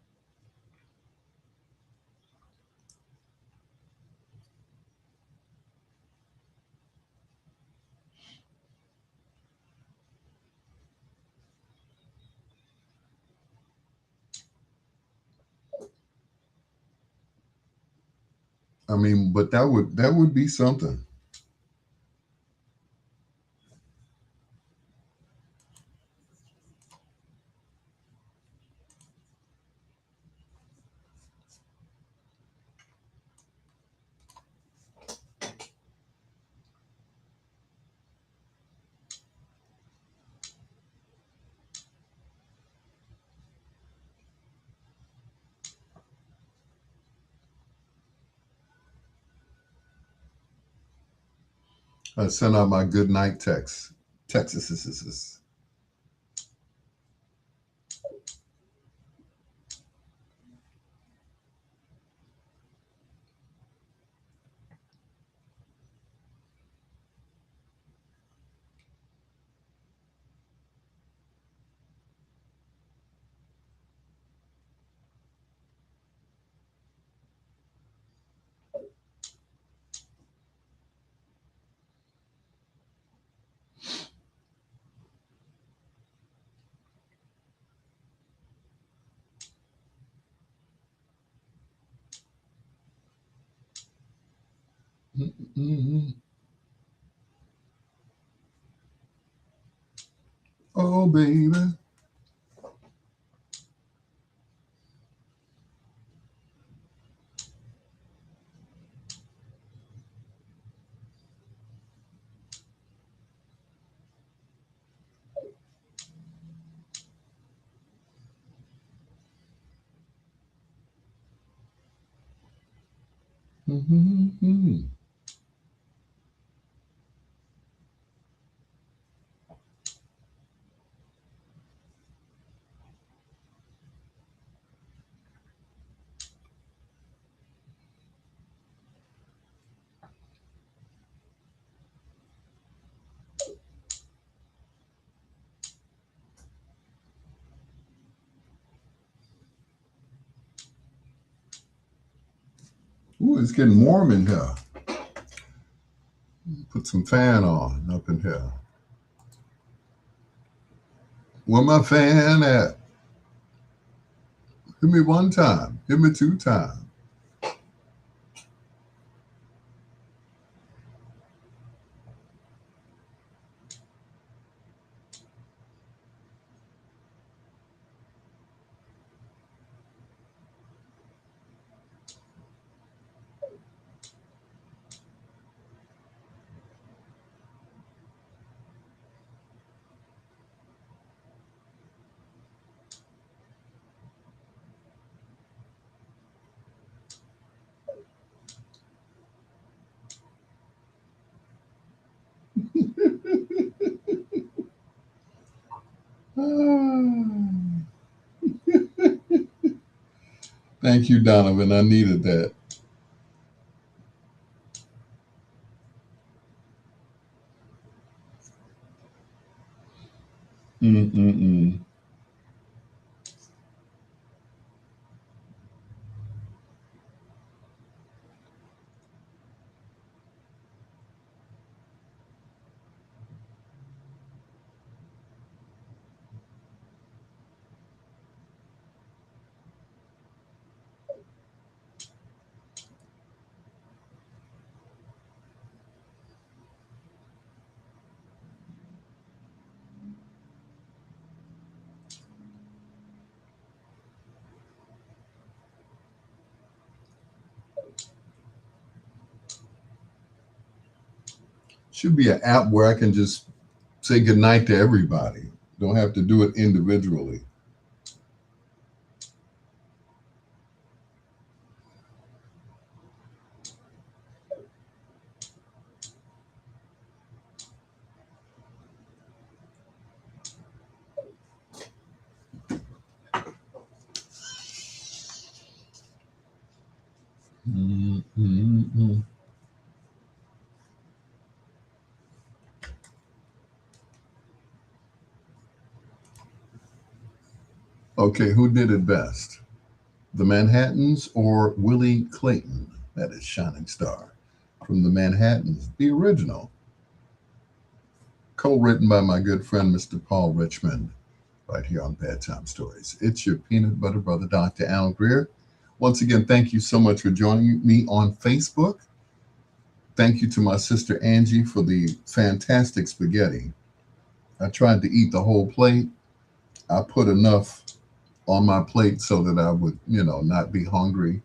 I mean, but that would be something. I sent out my good night text. Texas. Mm-hmm. Oh baby. Mm-hmm. Ooh, it's getting warm in here. Put some fan on up in here. Where my fan at? Hit me one time. Hit me two times. Thank you, Donovan. I needed that. Mm-mm-mm. Should be an app where I can just say goodnight to everybody. Don't have to do it individually. Mm-mm-mm. Okay, who did it best? The Manhattans or Willie Clayton? That is Shining Star. From the Manhattans, the original. Co-written by my good friend, Mr. Paul Richmond, right here on Bedtime Stories. It's your peanut butter brother, Dr. Al Greer. Once again, thank you so much for joining me on Facebook. Thank you to my sister Angie for the fantastic spaghetti. I tried to eat the whole plate. I put enough on my plate so that I would, not be hungry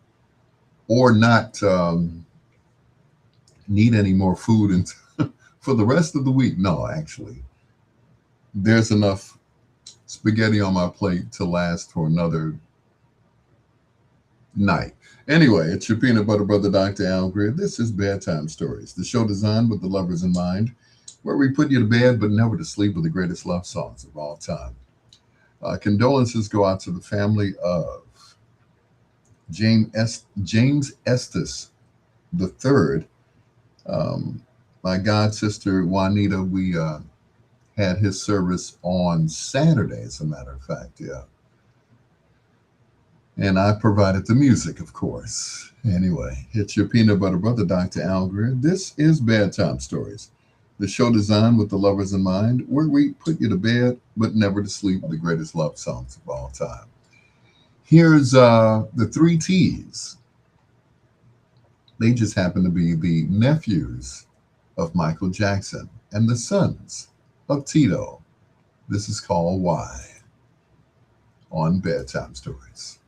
or not need any more food and for the rest of the week. No, actually, there's enough spaghetti on my plate to last for another night. Anyway, it's your peanut butter brother, Dr. Al Greer. This is Bedtime Stories, the show designed with the lovers in mind, where we put you to bed but never to sleep with the greatest love songs of all time. Condolences go out to the family of James Estes the third. My god sister Juanita, we had his service on Saturday, as a matter of fact, yeah. And I provided the music, of course. Anyway, it's your peanut butter brother, Dr. Al Greer. This is Bedtime Stories, the show designed with the lovers in mind, where we put you to bed, but never to sleep with the greatest love songs of all time. Here's the three T's. They just happen to be the nephews of Michael Jackson and the sons of Tito. This is called Why on Bedtime Stories.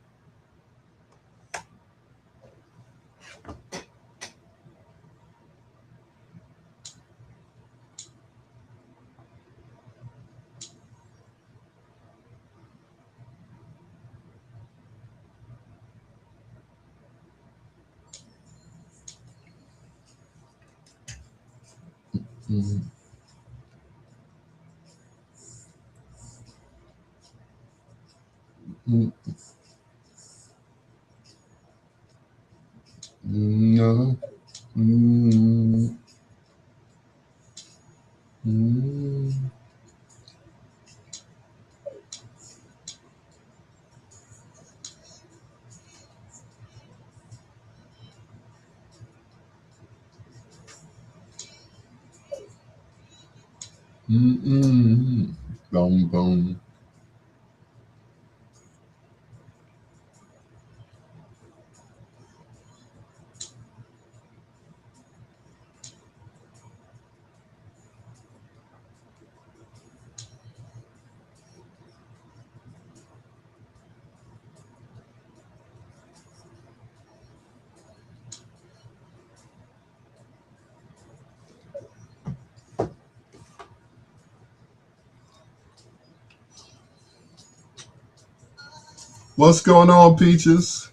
Mm, mm, no, mm, mm, boom, boom. What's going on, Peaches?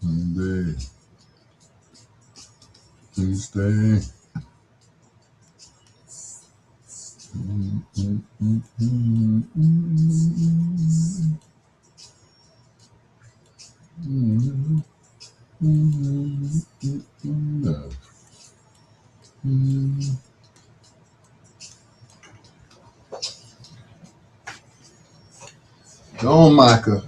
Monday, Tuesday. Go on, Micah.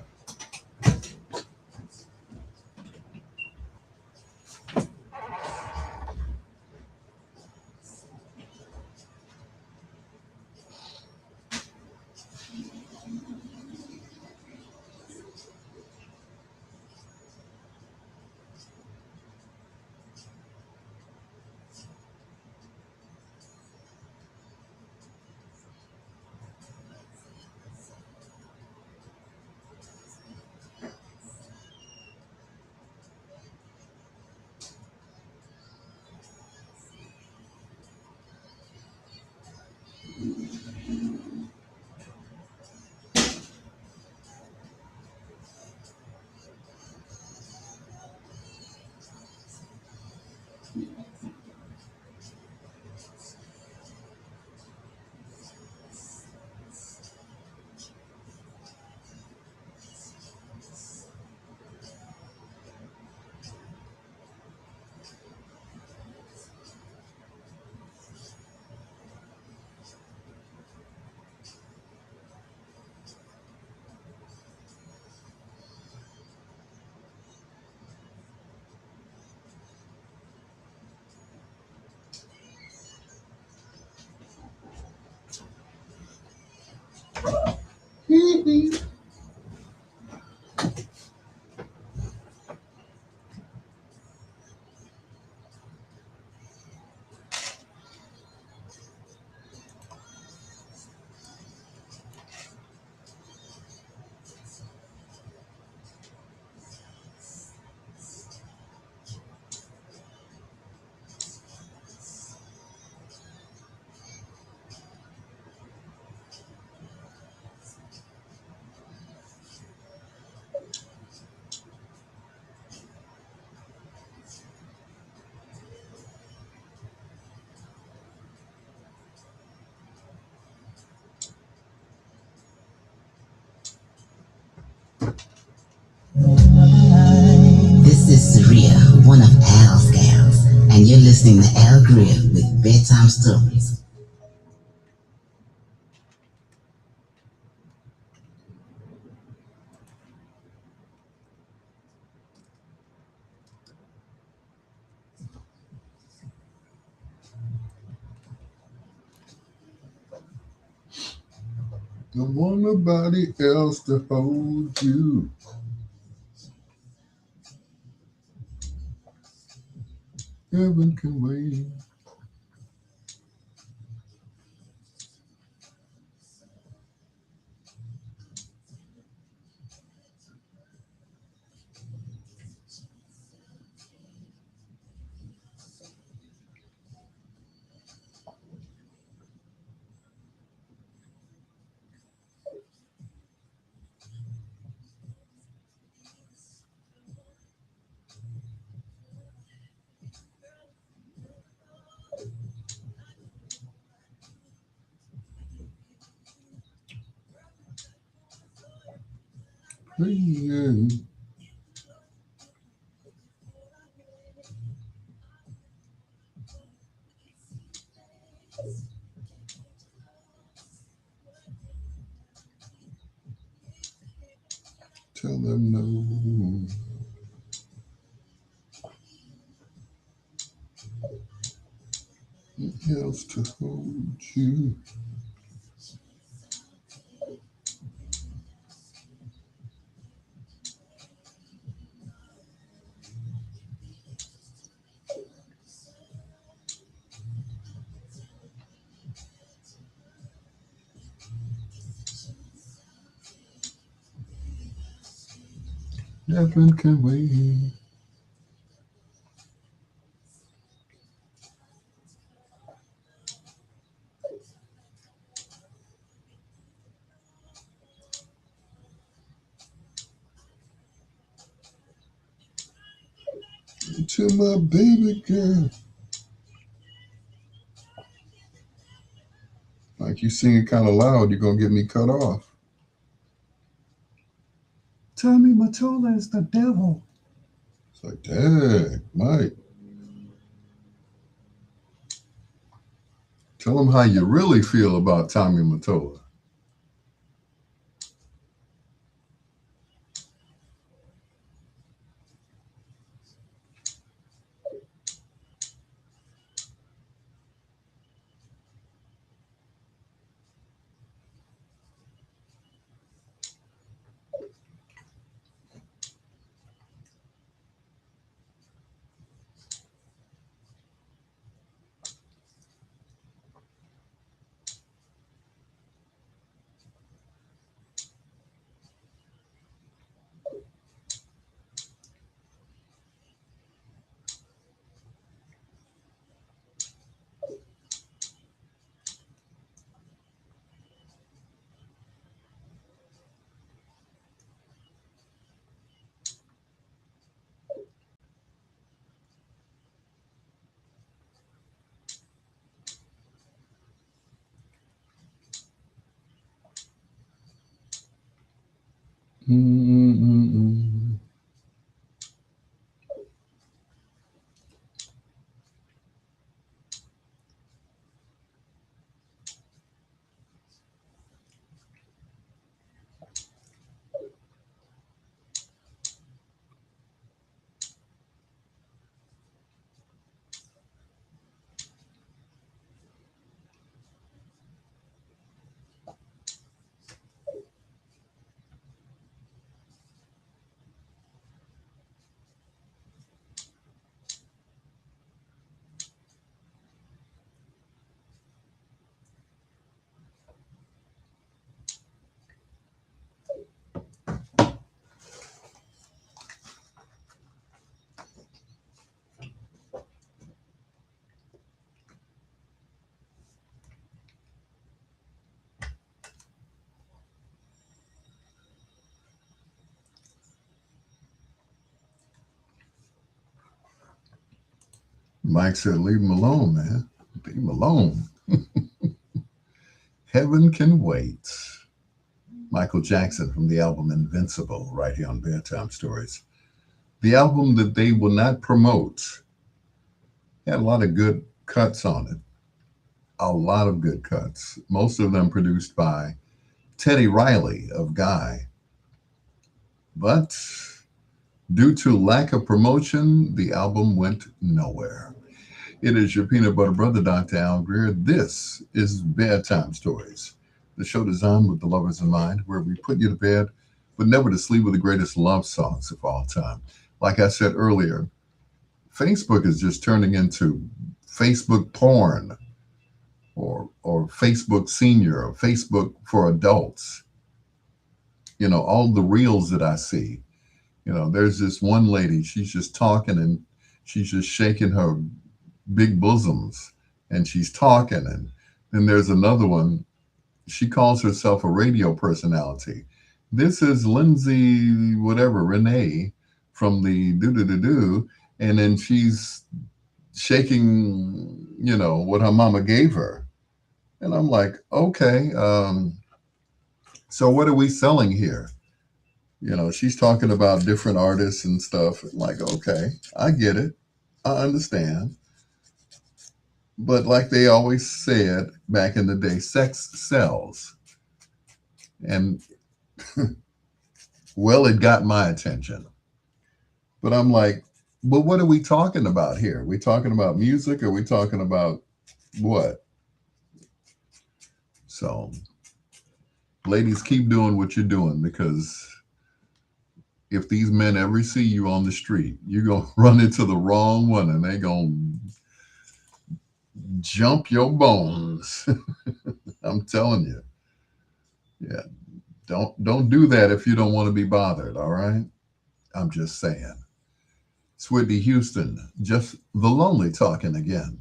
This is Saria, one of Al's gals, and you're listening to Al Greer with Bedtime Stories. Don't want nobody else to hold you. Heaven can wait. Praying. Tell them no. Nothing else to hold you. Heaven can wait. To my baby girl. Like you singing kind of loud, you're gonna get me cut off. Tommy Mottola is the devil. It's like, dang, Mike, tell them how you really feel about Tommy Mottola. Mm-mm-mm. Mike said, leave him alone, man. Leave him alone. Heaven Can Wait. Michael Jackson from the album Invincible, right here on Bedtime Stories. The album that they will not promote had a lot of good cuts on it. A lot of good cuts. Most of them produced by Teddy Riley of Guy. But due to lack of promotion, the album went nowhere. It is your peanut butter brother, Dr. Al Greer. This is Bedtime Stories, the show designed with the lovers in mind, where we put you to bed, but never to sleep with the greatest love songs of all time. Like I said earlier, Facebook is just turning into Facebook porn or Facebook senior or Facebook for adults. You know, all the reels that I see. You know, there's this one lady, she's just talking and she's just shaking her big bosoms and she's talking. And then there's another one, she calls herself a radio personality. This is Lindsay, whatever, Renee from the do do do do. And then she's shaking, you know, what her mama gave her. And I'm like, okay, so what are we selling here? You know, she's talking about different artists and stuff. Like, okay, I get it. I understand. But like they always said back in the day, sex sells. And well, it got my attention. But I'm like, but what are we talking about here? Are we talking about music? Are we talking about what? So, ladies, keep doing what you're doing because if these men ever see you on the street, you're going to run into the wrong one and they're going to jump your bones. I'm telling you. Yeah. Don't do that if you don't want to be bothered, all right? I'm just saying. It's Whitney Houston, just the lonely talking again.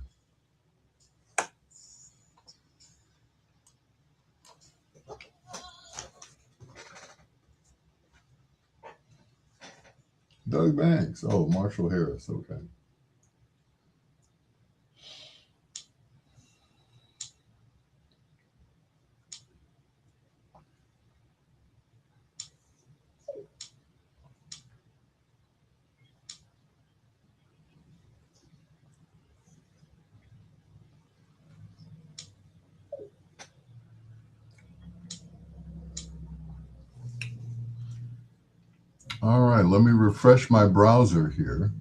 Doug Banks. Oh, Marshall Harris. Okay. All right, let me refresh my browser here.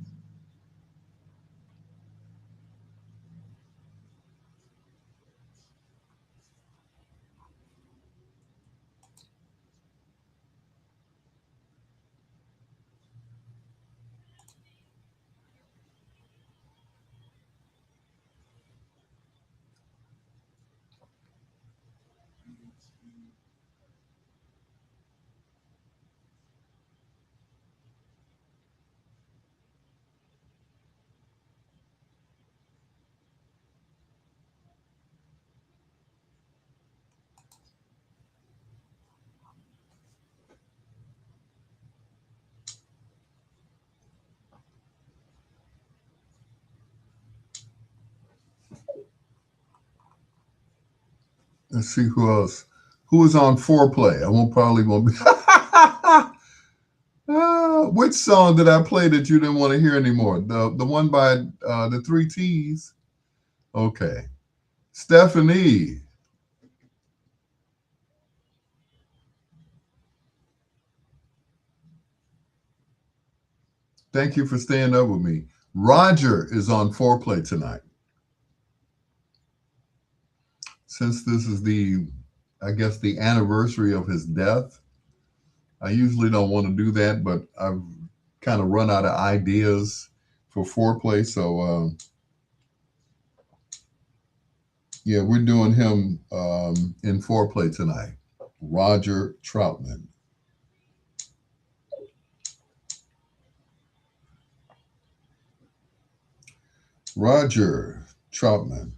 Let's see who else. Who is on foreplay? I won't be. Which song did I play that you didn't want to hear anymore? The one by the Three T's. Okay, Stephanie. Thank you for staying up with me. Roger is on foreplay tonight. Since this is I guess, the anniversary of his death, I usually don't want to do that, but I've kind of run out of ideas for foreplay. So, yeah, we're doing him in foreplay tonight. Roger Troutman. Roger Troutman.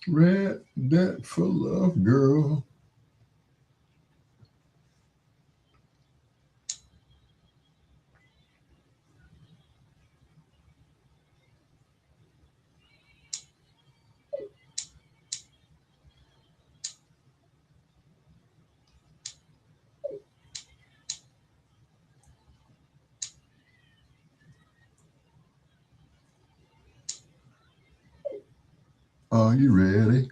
Red that for love, girl. Are you ready?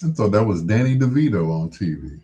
I thought that was Danny DeVito on TV.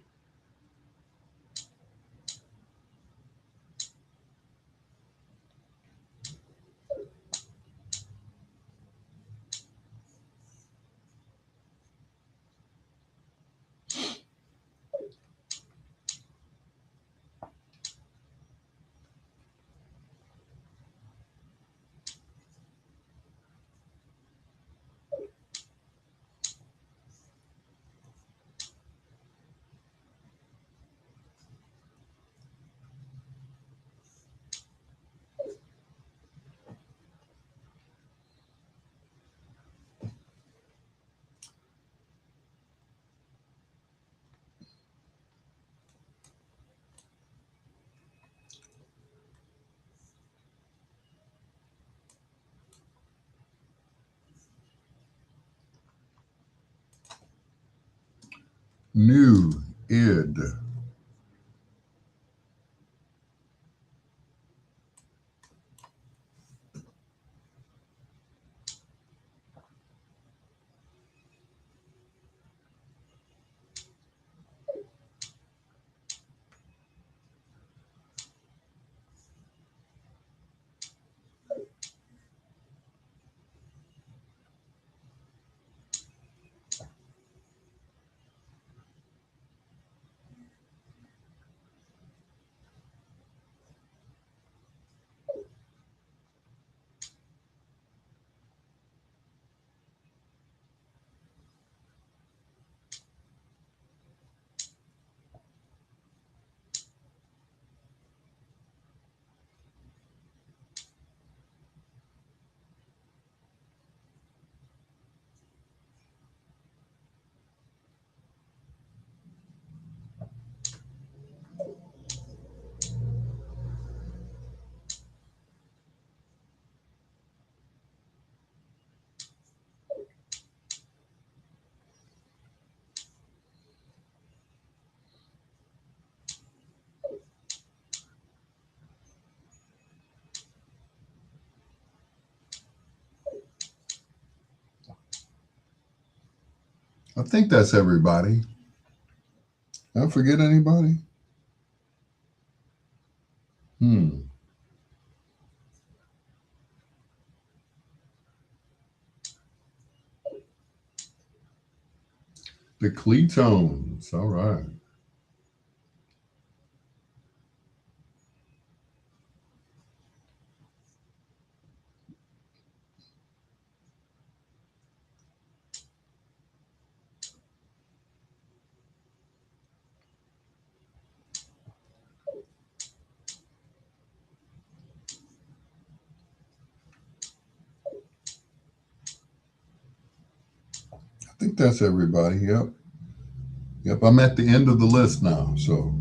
New id. I think that's everybody. Did I forget anybody? Hmm. The Cletones. All right. I think that's everybody. Yep. Yep. I'm at the end of the list now. So,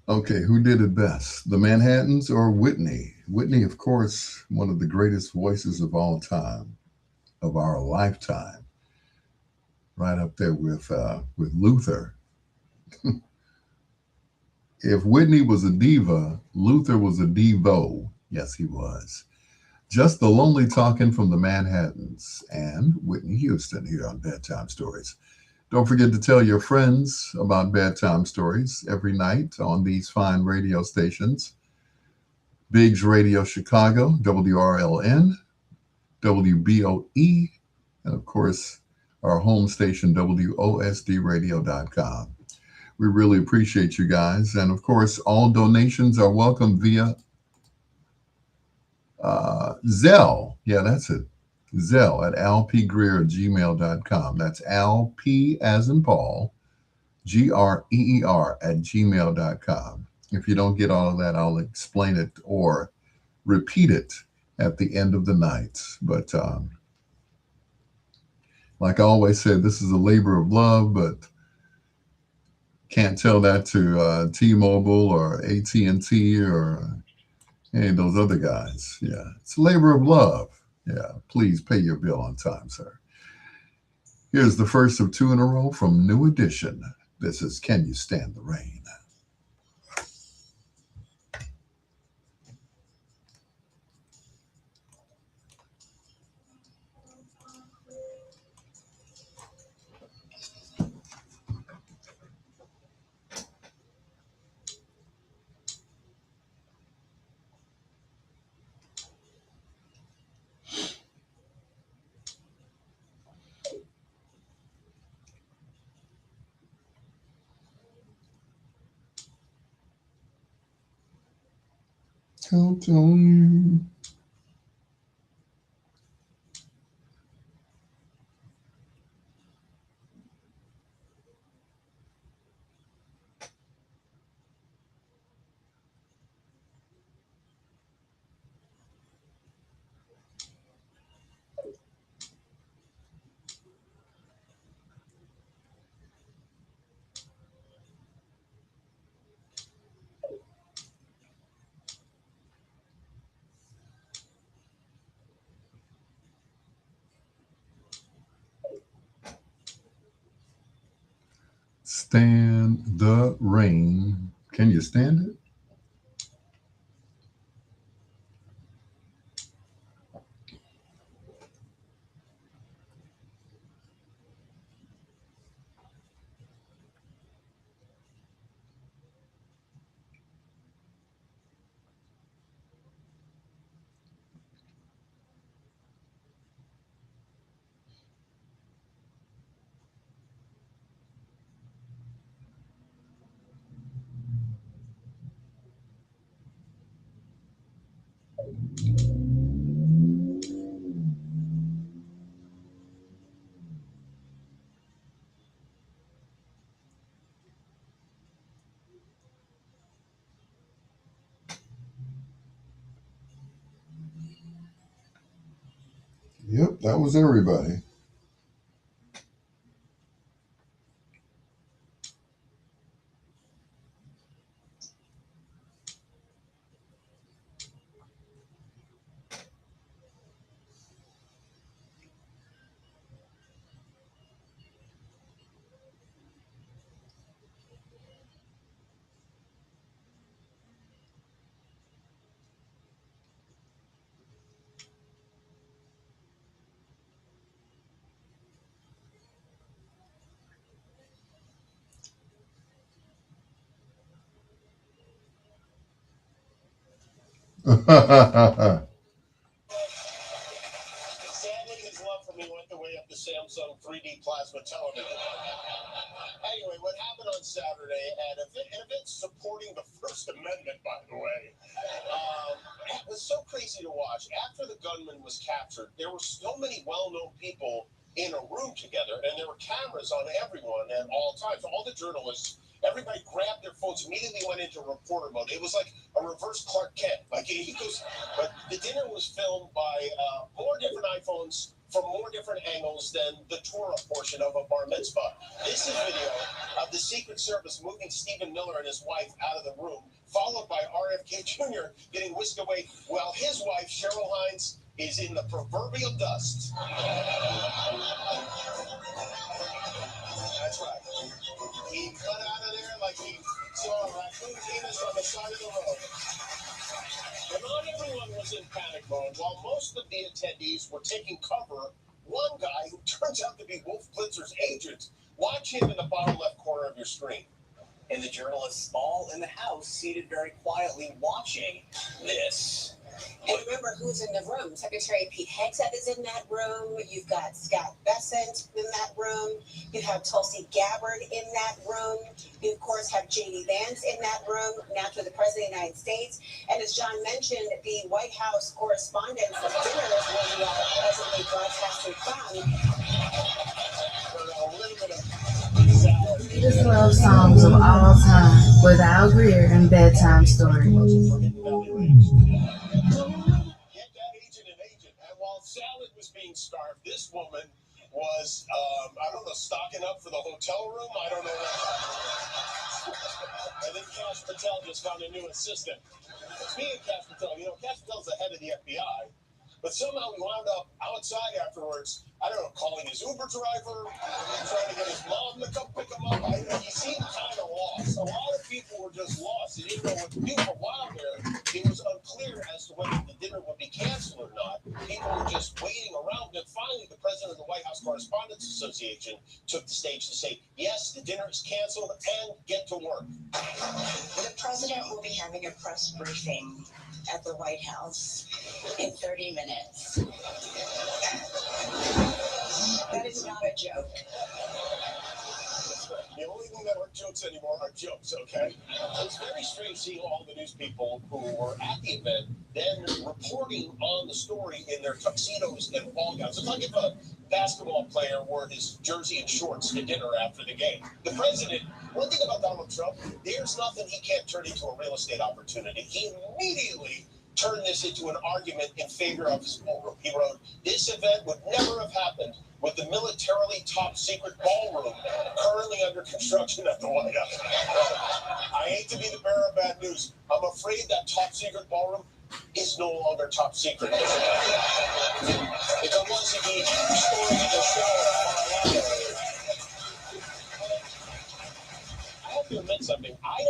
okay, who did it best? The Manhattans or Whitney? Whitney, of course, one of the greatest voices of all time, of our lifetime, right up there with Luther. If Whitney was a diva, Luther was a devo. Yes, he was. Just the lonely talking from the Manhattans and Whitney Houston here on Bedtime Stories. Don't forget to tell your friends about Bedtime Stories every night on these fine radio stations. Biggs Radio Chicago, WRLN, WBOE, and of course, our home station, WOSDradio.com. We really appreciate you guys. And of course, all donations are welcome via Zelle. Yeah, that's it. Zelle at alpgreer@gmail.com. That's alp as in Paul, GREER@gmail.com. If you don't get all of that, I'll explain it or repeat it at the end of the night. But like I always say, this is a labor of love, but can't tell that to T-Mobile or AT&T or any of those other guys. Yeah, it's a labor of love. Yeah, please pay your bill on time, sir. Here's the first of two in a row from New Edition. This is Can You Stand the Rain? Count on you. Stand the rain. Can you stand it? Yep, that was everybody. Sadly, his love for me went the way of the Samsung 3D plasma television. Anyway, what happened on Saturday at an event supporting the First Amendment, by the way, it was so crazy to watch. After the gunman was captured, there were so many well-known people in a room together, and there were cameras on everyone at all times. All the journalists, everybody grabbed their phones, immediately went into reporter mode. It was like a reverse Clark Kent. Like he goes, but the dinner was filmed by more different iPhones from more different angles than the Torah portion of a bar mitzvah. This is video of the Secret Service moving Stephen Miller and his wife out of the room, followed by RFK Jr. getting whisked away, while his wife, Cheryl Hines, is in the proverbial dust. That's right. He cut out of there like he saw a raccoon penis on the side of the road. But not everyone was in panic mode. While most of the attendees were taking cover, one guy who turns out to be Wolf Blitzer's agent, watch him in the bottom left corner of your screen. And the journalists all in the house seated very quietly watching this. And remember who's in the room. Secretary Pete Hegseth is in that room. You've got Scott Bessent in that room. You have Tulsi Gabbard in that room. You, of course, have J.D. Vance in that room, naturally the President of the United States. And as John mentioned, the White House correspondents of dinners will be presently broadcasting from. Greatest love songs of all time with Al Greer and Bedtime Story. Get that agent an agent. And while salad was being starved, this woman was, I don't know, stocking up for the hotel room. I don't know. I think Cash Patel just found a new assistant. Speaking of Cash Patel, you know, Cash Patel's the head of the FBI. But somehow he wound up outside afterwards, I don't know, calling his Uber driver, trying to get his mom to come pick him up. He seemed kind of lost. A lot of people were just lost. They didn't know what to do. For a while there, it was unclear as to whether the dinner would be canceled or not. People were just waiting around. And finally, the president of the White House Correspondents Association took the stage to say, yes, the dinner is canceled and get to work. The president will be having a press briefing at the White House in 30 minutes. That is not a joke. The only thing that hurt jokes events anymore are jokes, okay? It's very strange seeing all the news people who were at the event then reporting on the story in their tuxedos and ball gowns. It's like if a basketball player wore his jersey and shorts to dinner after the game. The president, one thing about Donald Trump, there's nothing he can't turn into a real estate opportunity. He immediately turned this into an argument in favor of his ballroom. He wrote, "This event would never have happened with the militarily top secret ballroom currently under construction at the White House." I hate to be the bearer of bad news. I'm afraid that top secret ballroom is no longer top secret. It's a once-a-day story in the show. I have to admit something. I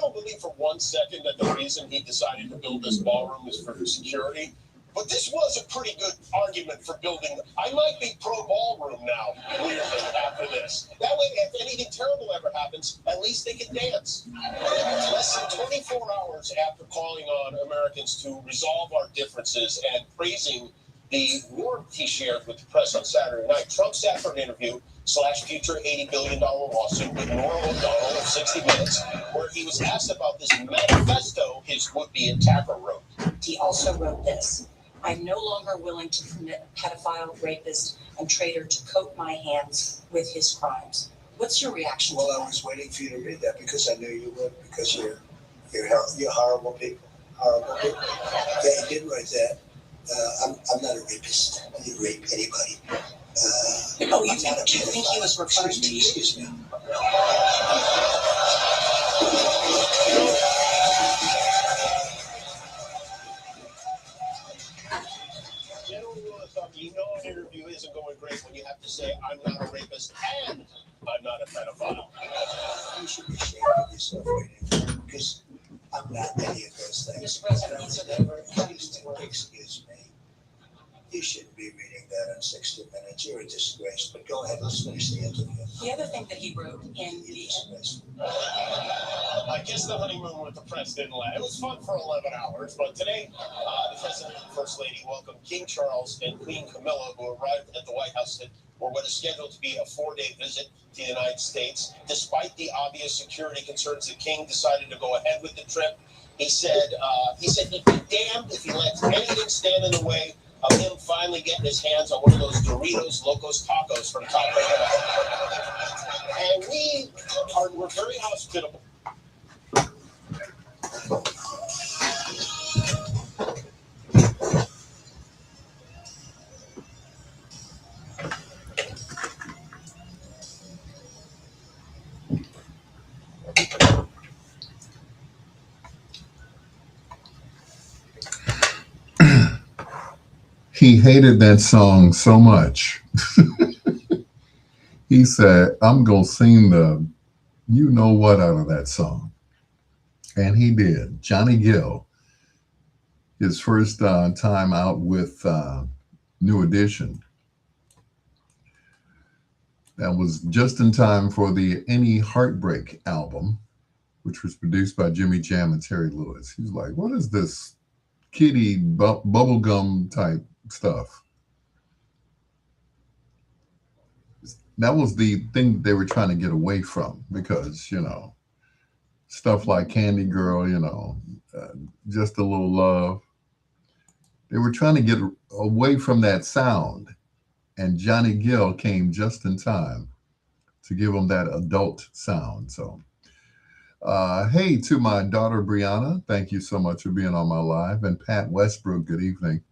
don't believe for one second that the reason he decided to build this ballroom is for security. But this was a pretty good argument for building. I might be pro-ballroom now, weirdly, after this. That way, if anything terrible ever happens, at least they can dance. Less than 24 hours after calling on Americans to resolve our differences and praising the warmth he shared with the press on Saturday night, Trump sat for an interview / future $80 billion lawsuit with Norm O'Donnell of 60 Minutes, where he was asked about this manifesto his would-be attacker wrote. He also wrote this: "I'm no longer willing to permit a pedophile, rapist, and traitor to coat my hands with his crimes." What's your reaction to Well, that? I was waiting for you to read that because I knew you would, because you're horrible people. Horrible people. Yeah, he did write that. I'm not a rapist. I didn't rape anybody. Do you think he was referring to you? Excuse me. General rule of thumb, you know an interview isn't going great when you have to say, "I'm not a rapist and I'm not a pedophile." You should be ashamed of yourself right now, because I'm not any of those things. Mr. President, these are the Excuse me. You shouldn't be reading that on 60 Minutes. You're a disgrace. But go ahead, let's finish the interview. The other thing that he wrote in the I guess the honeymoon with the press didn't last. It was fun for 11 hours, but today, the President and First Lady welcomed King Charles and Queen Camilla, who arrived at the White House for what is scheduled to be a 4-day visit to the United States. Despite the obvious security concerns, the King decided to go ahead with the trip. He said he'd be damned if he lets anything stand in the way of him finally getting his hands on one of those Doritos Locos Tacos from Taco Bell. And we're very hospitable. He hated that song so much. He said, "I'm going to sing the you know what out of that song." And he did. Johnny Gill, his first time out with New Edition. That was just in time for the Any Heartbreak album, which was produced by Jimmy Jam and Terry Lewis. He was like, "What is this kiddie bubblegum type stuff?" That was the thing they were trying to get away from, because, stuff like Candy Girl, Just a Little Love. They were trying to get away from that sound. And Johnny Gill came just in time to give them that adult sound. So, hey, to my daughter, Brianna, thank you so much for being on my live. And Pat Westbrook, good evening.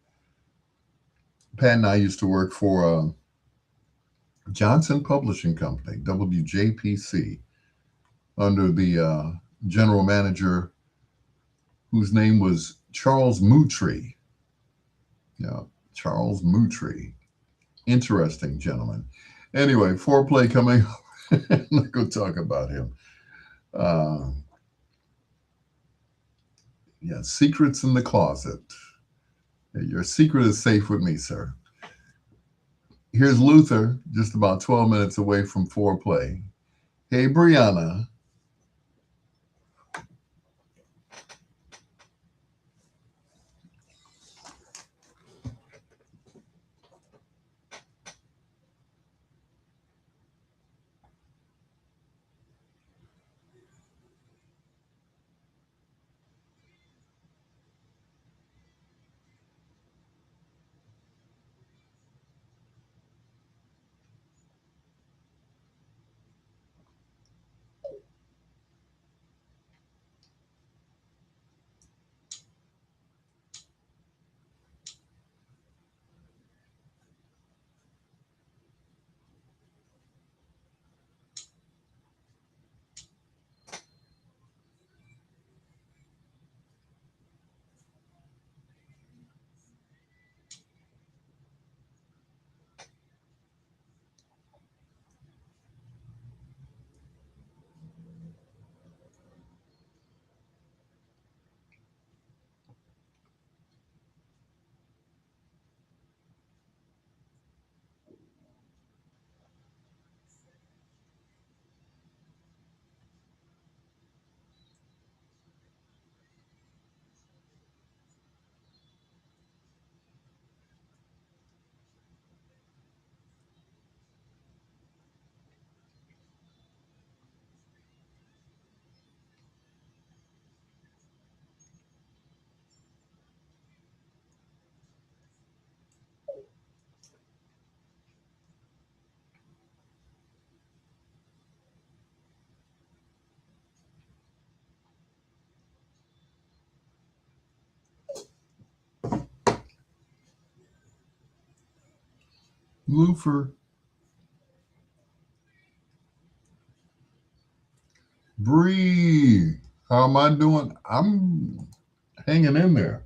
Pat and I used to work for Johnson Publishing Company, WJPC, under the general manager whose name was Charles Moutry. Yeah, Charles Moutry. Interesting gentleman. Anyway, foreplay coming up. I'm not going to talk about him. Yeah, secrets in the closet. Your secret is safe with me, sir. Here's Luther, just about 12 minutes away from foreplay. Hey, Brianna. Luther. Bree, how am I doing? I'm hanging in there.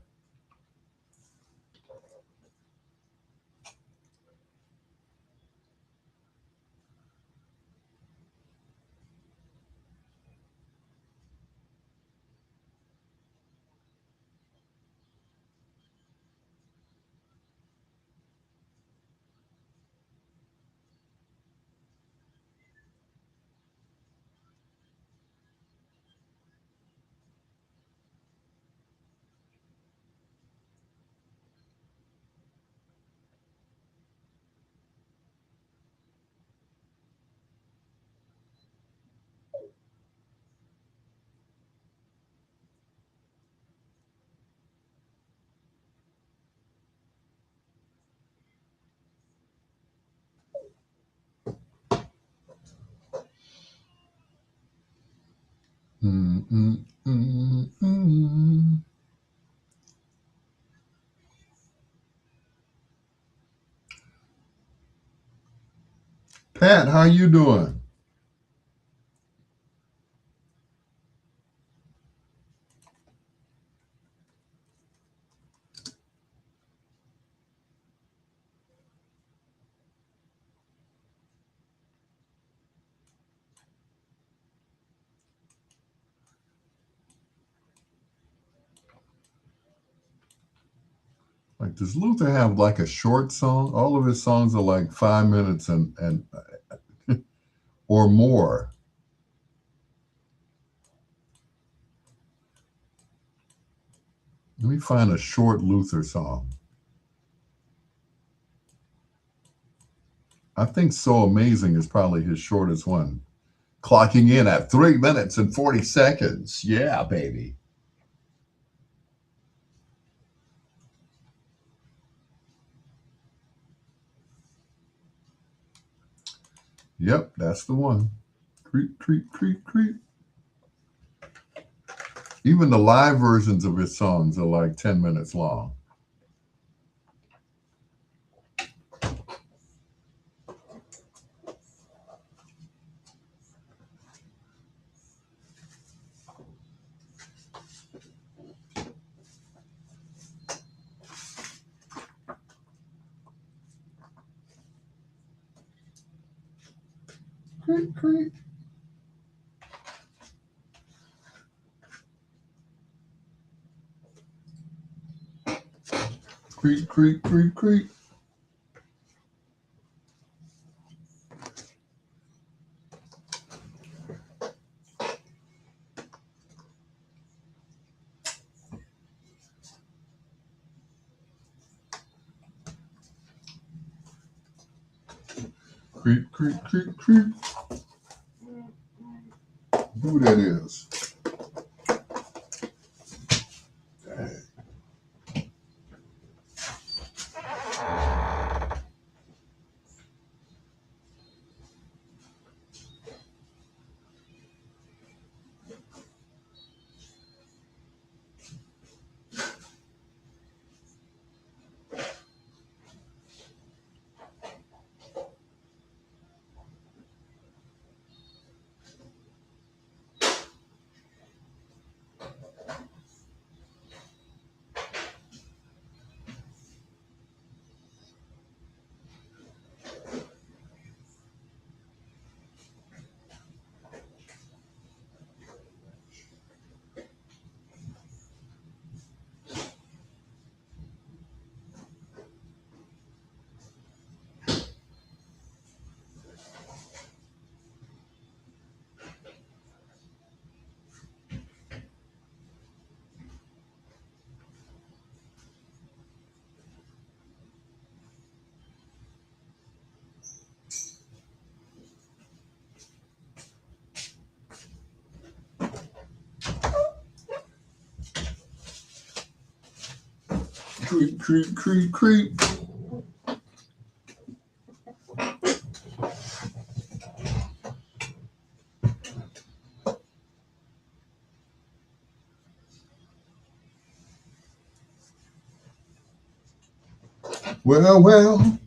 Mm, mm, mm, mm. Pat, how you doing? Like, does Luther have like a short song? All of his songs are like 5 minutes and or more. Let me find a short Luther song. I think So Amazing is probably his shortest one. Clocking in at 3 minutes and 40 seconds. Yeah, baby. Yep, that's the one. Creep, creep, creep, creep. Even the live versions of his songs are like 10 minutes long. Creep, creep. Creep, creep, creep, creep. Creep, creep, creep, creep. Who that is? Dang. Creep, creep, creep, creep. Well, well.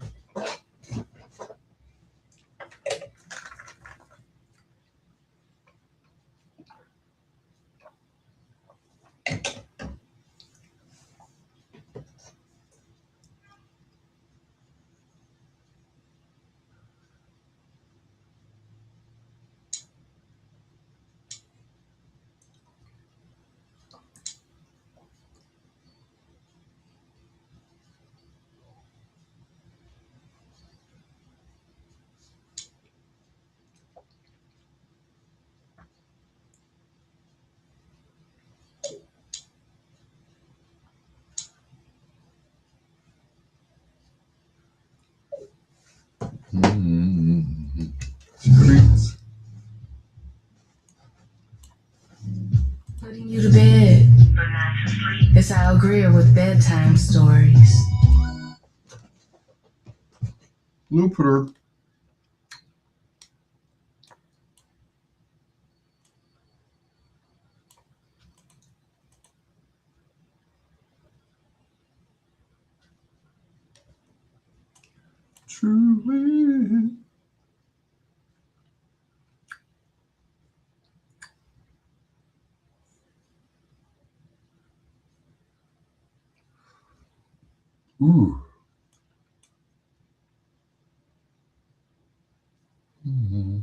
Mm-hmm. Streets. Putting you to bed. It's Al Greer with Bedtime Stories. Looper. Truly. Ooh. Mm-hmm.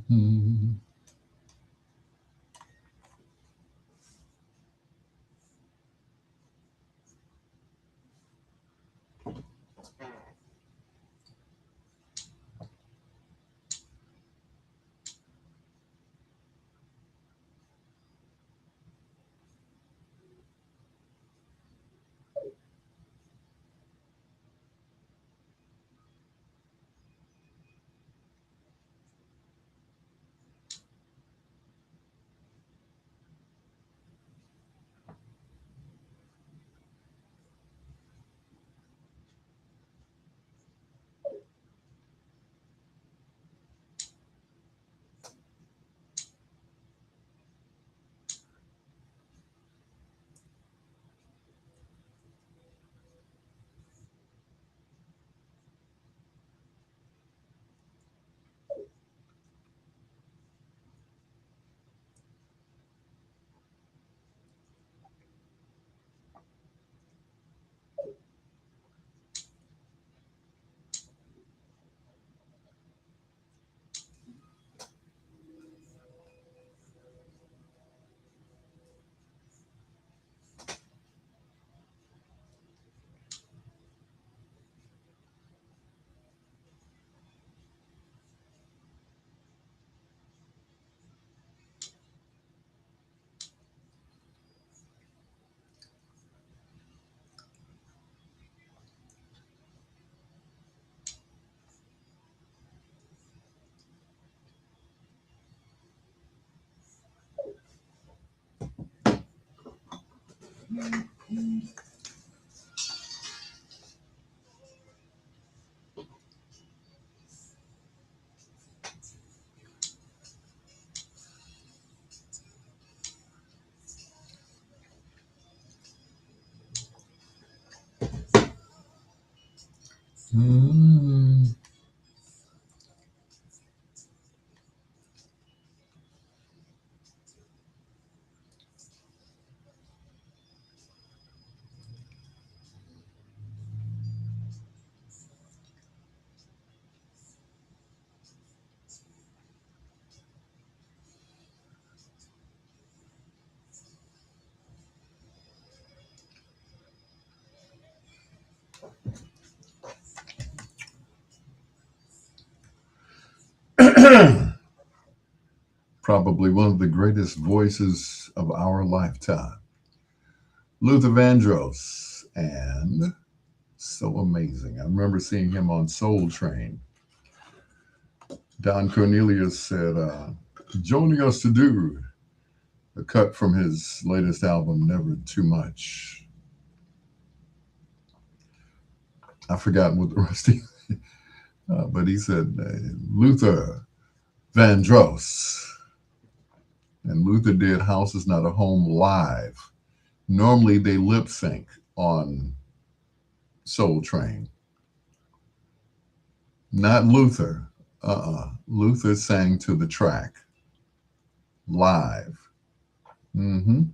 Mm-hmm. Probably one of the greatest voices of our lifetime, Luther Vandross, and so amazing. I remember seeing him on Soul Train. Don Cornelius said, joining us to do a cut from his latest album, Never Too Much. I've forgotten what the rest is, but he said, Luther Vandross. And Luther did House Is Not a Home live. Normally they lip sync on Soul Train. Not Luther. Luther sang to the track live. Mm-hmm.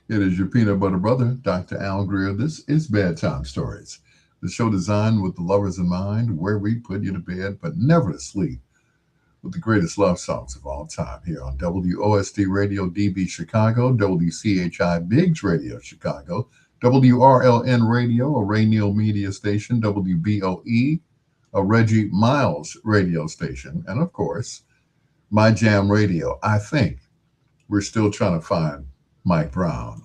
It is your peanut butter brother, Dr. Al Greer. This is Bedtime Stories, the show designed with the lovers in mind, where we put you to bed but never to sleep, with the greatest love songs of all time here on WOSD Radio DB Chicago, WCHI Biggs Radio Chicago, WRLN Radio, a Rainiel media station, WBOE, a Reggie Miles radio station, and of course, My Jam Radio. I think we're still trying to find Mike Brown.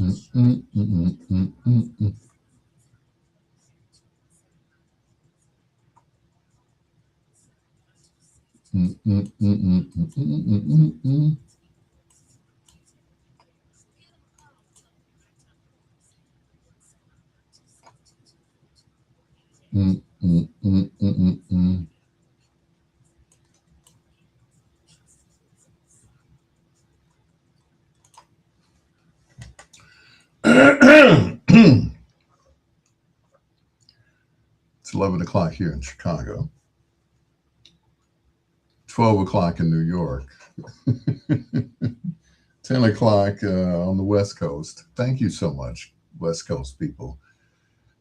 mm, mm, mm, mm, mm. Mm, mm, mm, mm, mm, mm, mm, mm, mm, mm, mm, mm, mm, mm. It's 11 o'clock here in Chicago, 12 o'clock in New York, 10 o'clock on the West Coast. Thank you so much, West Coast people.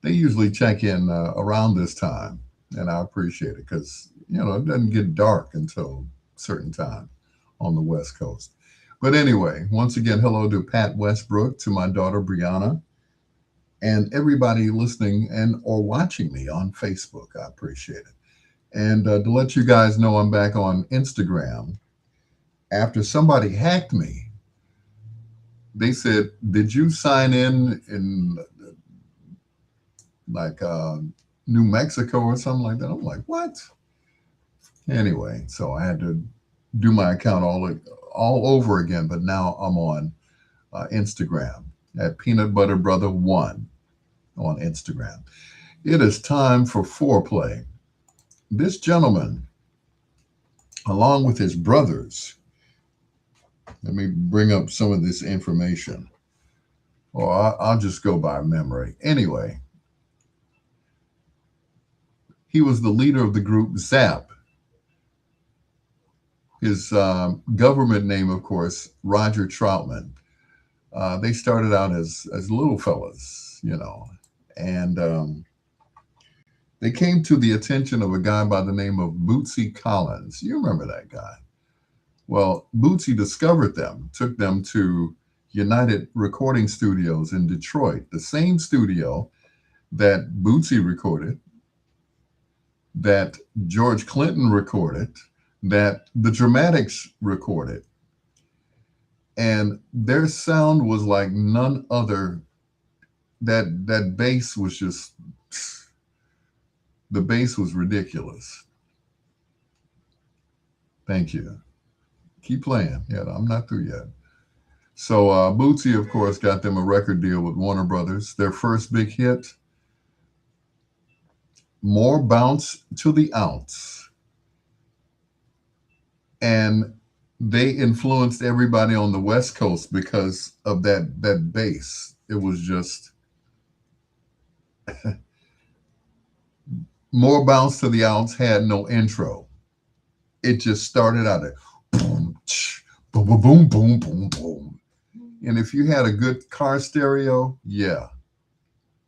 They usually check in around this time, and I appreciate it because, it doesn't get dark until a certain time on the West Coast. But anyway, once again, hello to Pat Westbrook, to my daughter Brianna, and everybody listening and or watching me on Facebook. I appreciate it. And to let you guys know, I'm back on Instagram. After somebody hacked me, they said, "Did you sign in like New Mexico or something like that?" I'm like, "What?" Anyway, so I had to do my account all over again. But now I'm on Instagram at Peanut Butter Brother One on Instagram. It is time for foreplay. This gentleman, along with his brothers, let me bring up some of this information, or I'll just go by memory. Anyway, he was the leader of the group ZAP. His government name, of course, Roger Troutman. They started out as little fellas, and they came to the attention of a guy by the name of Bootsy Collins. You remember that guy? Well, Bootsy discovered them, took them to United Recording Studios in Detroit, the same studio that Bootsy recorded, that George Clinton recorded, that the Dramatics recorded. And their sound was like none other. That bass was just, the bass was ridiculous. Thank you. Keep playing. Yeah, I'm not through yet. So Bootsy, of course, got them a record deal with Warner Brothers. Their first big hit, More Bounce to the Ounce. And they influenced everybody on the West Coast because of that bass. It was just More Bounce to the Ounce had no intro. It just started out at boom, boom, boom, boom, boom, boom, boom. And if you had a good car stereo, yeah,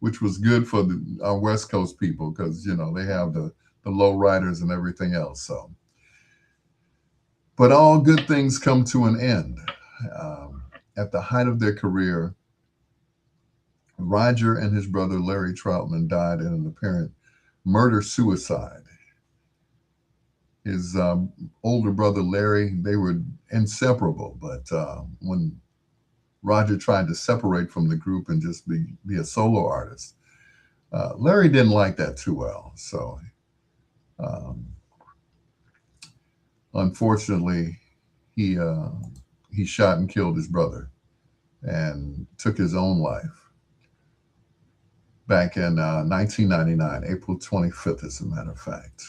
which was good for our West Coast people because they have the low riders and everything else. So, but all good things come to an end. At the height of their career, Roger and his brother Larry Troutman died in an apparent murder suicide. His older brother Larry, they were inseparable, but when Roger tried to separate from the group and just be a solo artist, Larry didn't like that too well. So, um, unfortunately, he shot and killed his brother and took his own life back in 1999, April 25th, as a matter of fact.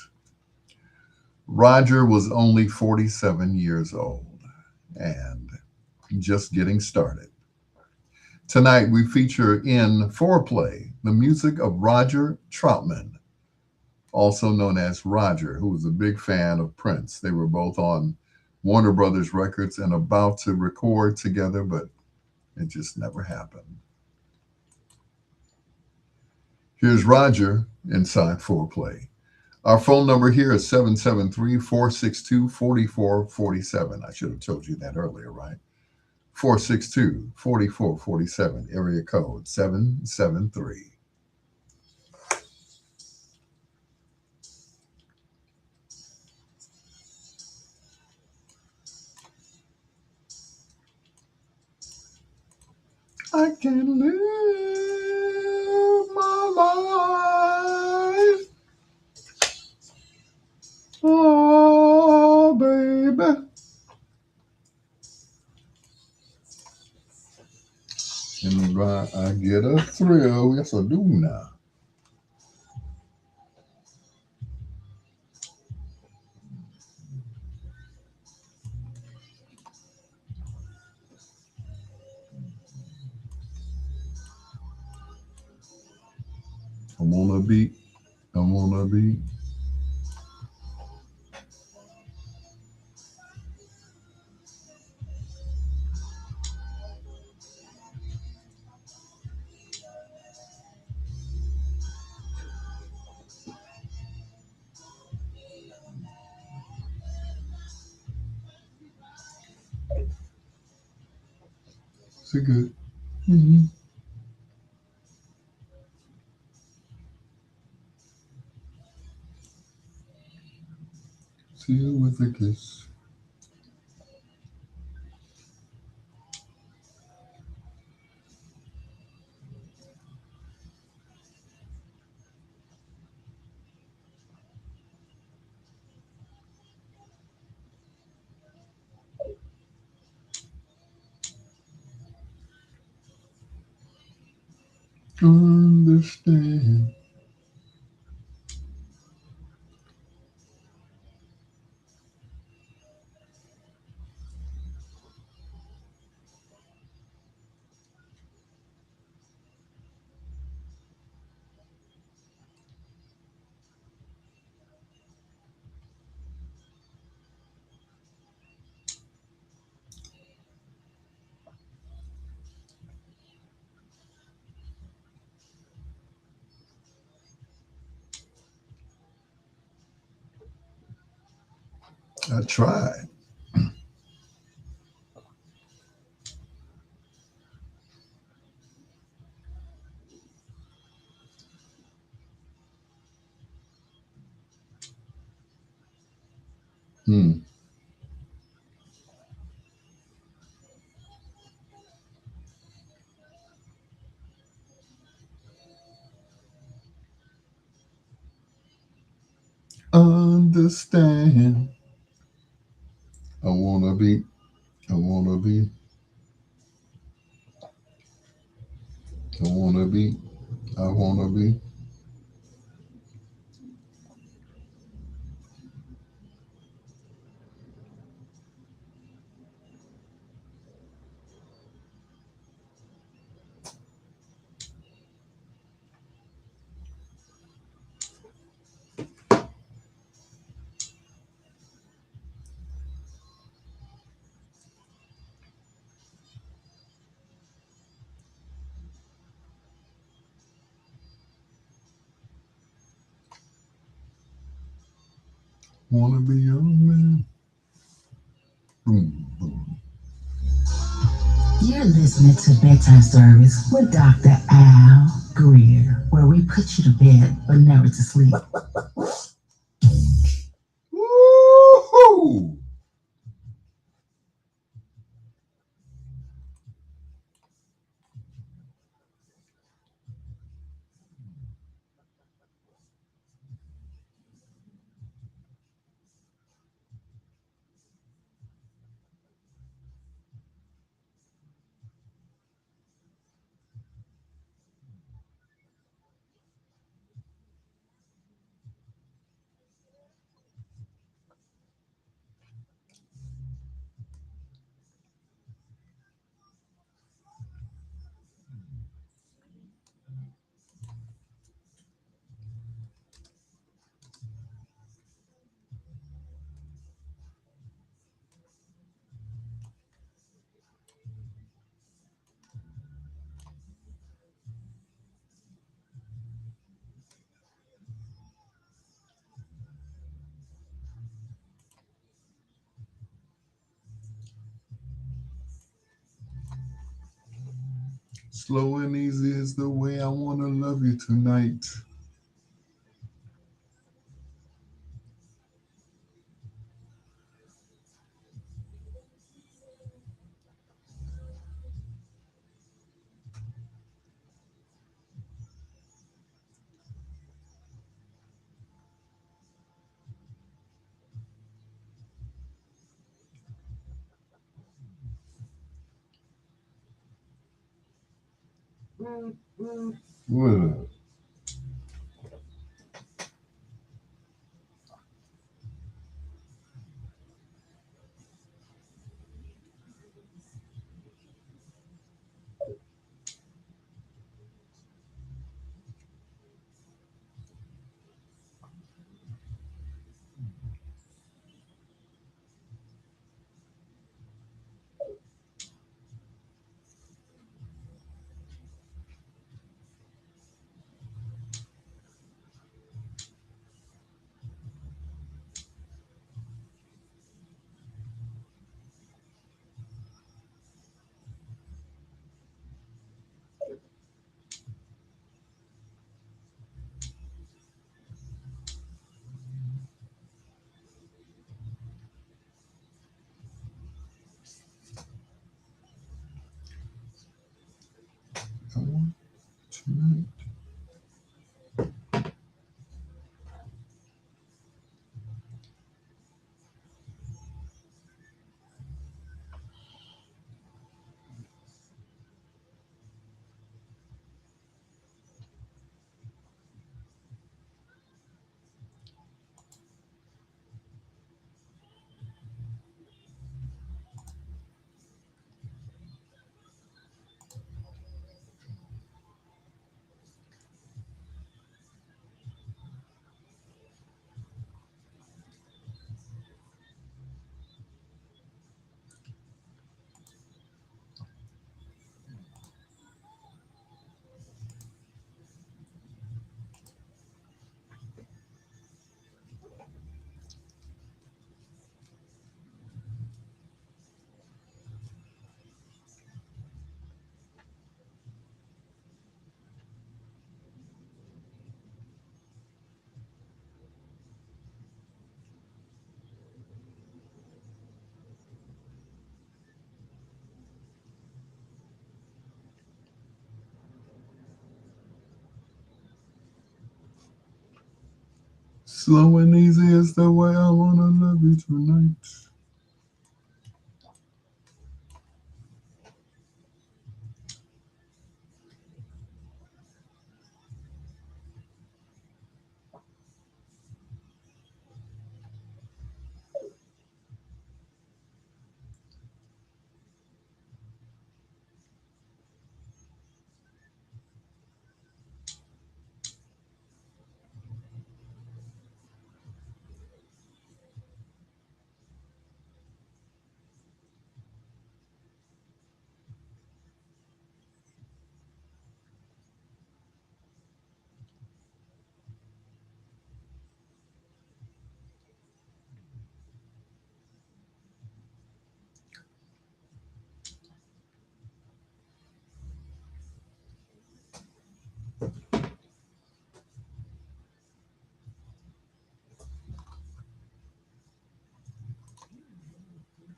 Roger was only 47 years old and just getting started. Tonight, we feature in Foreplay the music of Roger Troutman, also known as Roger, who was a big fan of Prince. They were both on Warner Brothers Records and about to record together, but it just never happened. Here's Roger inside Foreplay. Our phone number here is 773-462-4447. I should have told you that earlier, right? 462-4447, area code 773. I can live my life. Oh, baby. And I get a thrill. Yes, I do now. I'm on a beat. I'm on a beat. Is it good? Mm-hmm. See you with a kiss. Understand. I tried. Hmm. Understand. I wanna be. I wanna be. I wanna be. I wanna be. Wanna be your man. Boom, boom. You're listening to Bedtime Stories with Dr. Al Greer, where we put you to bed but never to sleep. Woo-hoo! Slow and easy is the way I wanna love you tonight. What is it? Come on, tonight. Slow and easy is the way I wanna love you tonight.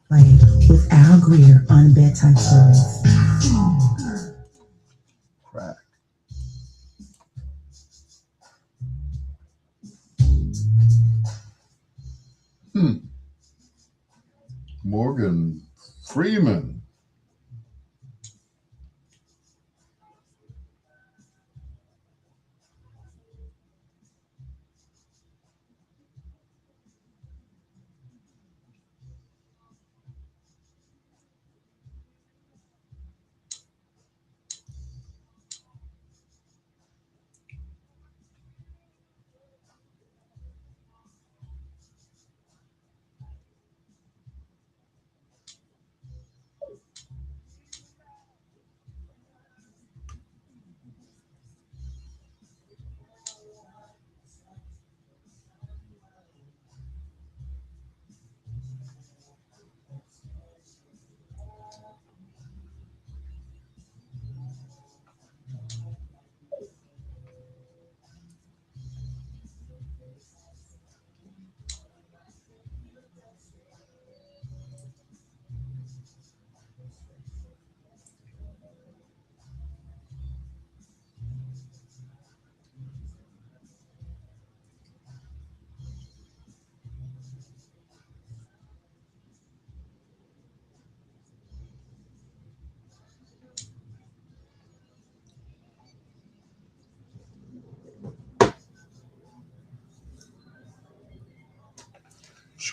Playing with Al Greer on Bedtime Stories. Crack. Morgan Freeman.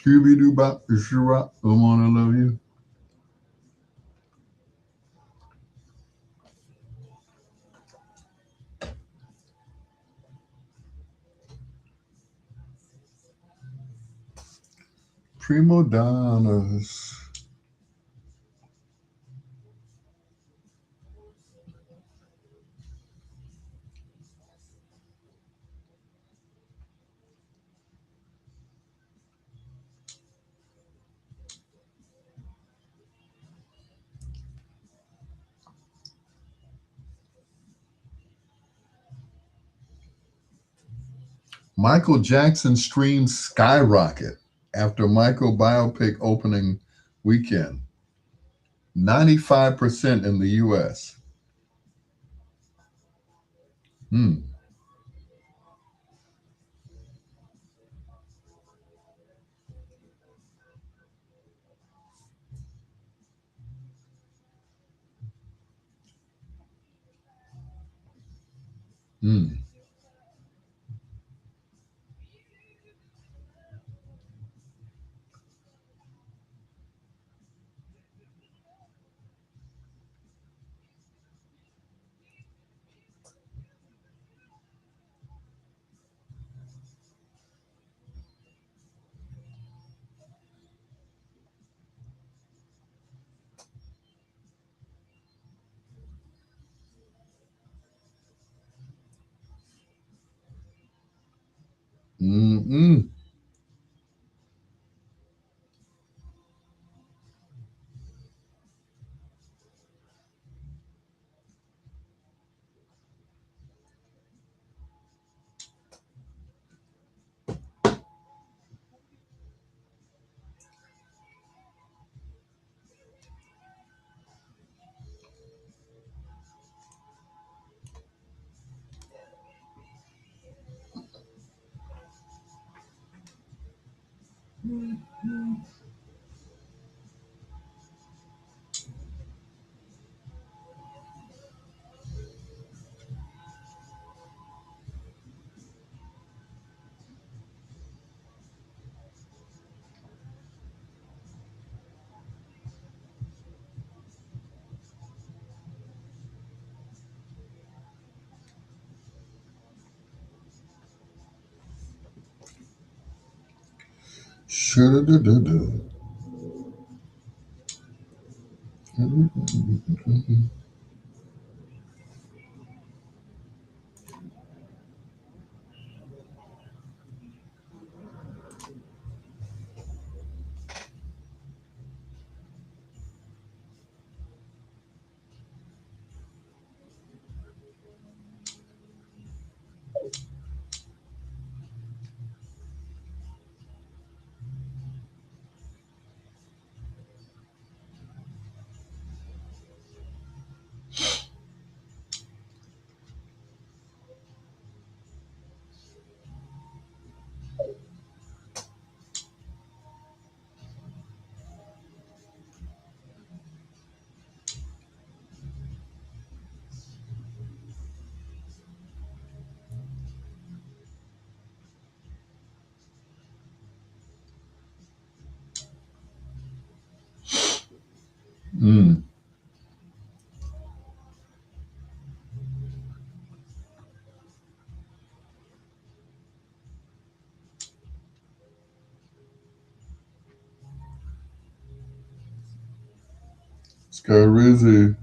Scooby Doo Bop, Shirop, I wanna love you. Primo donnas. Michael Jackson streams skyrocket after Michael biopic opening weekend. 95% in the US. Hmm. Hmm. Mm-mm. Shoulda-da-da-da. Mm. Sky Rizzy.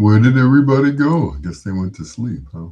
Where did everybody go? I guess they went to sleep, huh?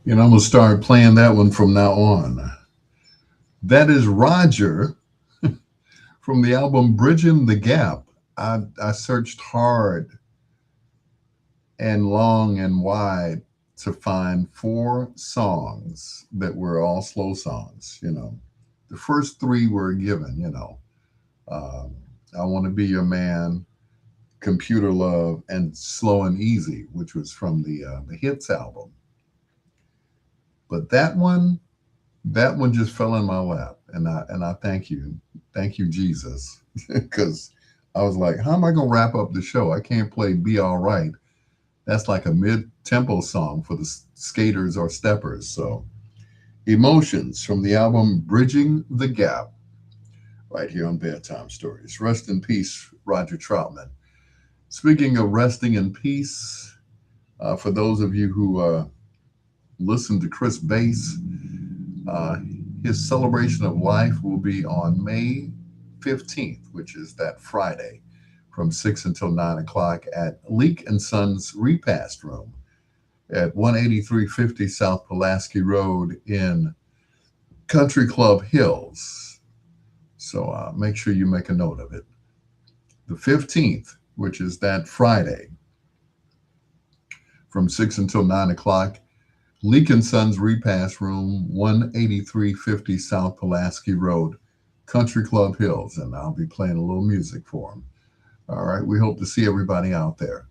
And I'm going to start playing that one from now on. That is Roger from the album Bridging the Gap. I searched hard and long and wide to find 4 songs that were all slow songs. The first 3 were given. Um, I Want to Be Your Man, Computer Love, and Slow and Easy, which was from the Hits album. But that one just fell in my lap, and I thank you, Jesus, because I was like, how am I gonna wrap up the show? I can't play "Be All Right." That's like a mid-tempo song for the skaters or steppers. So, Emotions from the album Bridging the Gap, right here on Bedtime Stories. Rest in peace, Roger Troutman. Speaking of resting in peace, for those of you who listen to Chris Bass, uh, his celebration of life will be on May 15th, which is that Friday, from 6 until 9 o'clock at Leek and Sons Repast Room at 18350 South Pulaski Road in Country Club Hills. So make sure you make a note of it. The 15th, which is that Friday, from 6 until 9 o'clock, Leek and Sons Repast Room, 18350 South Pulaski Road, Country Club Hills, and I'll be playing a little music for them. All right, we hope to see everybody out there.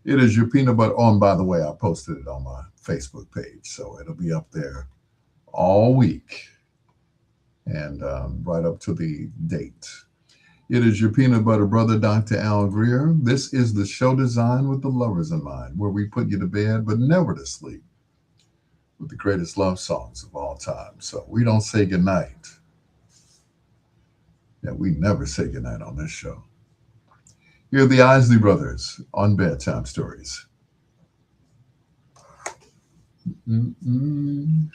It is your peanut butter. Oh, and by the way, I posted it on my Facebook page, so it'll be up there all week and right up to the date. It is your peanut butter brother, Dr. Al Greer. This is the show designed with the lovers in mind, where we put you to bed but never to sleep with the greatest love songs of all time. So we don't say goodnight. Yeah, we never say goodnight on this show. Here are the Isley Brothers on Bedtime Stories. Mm-mm.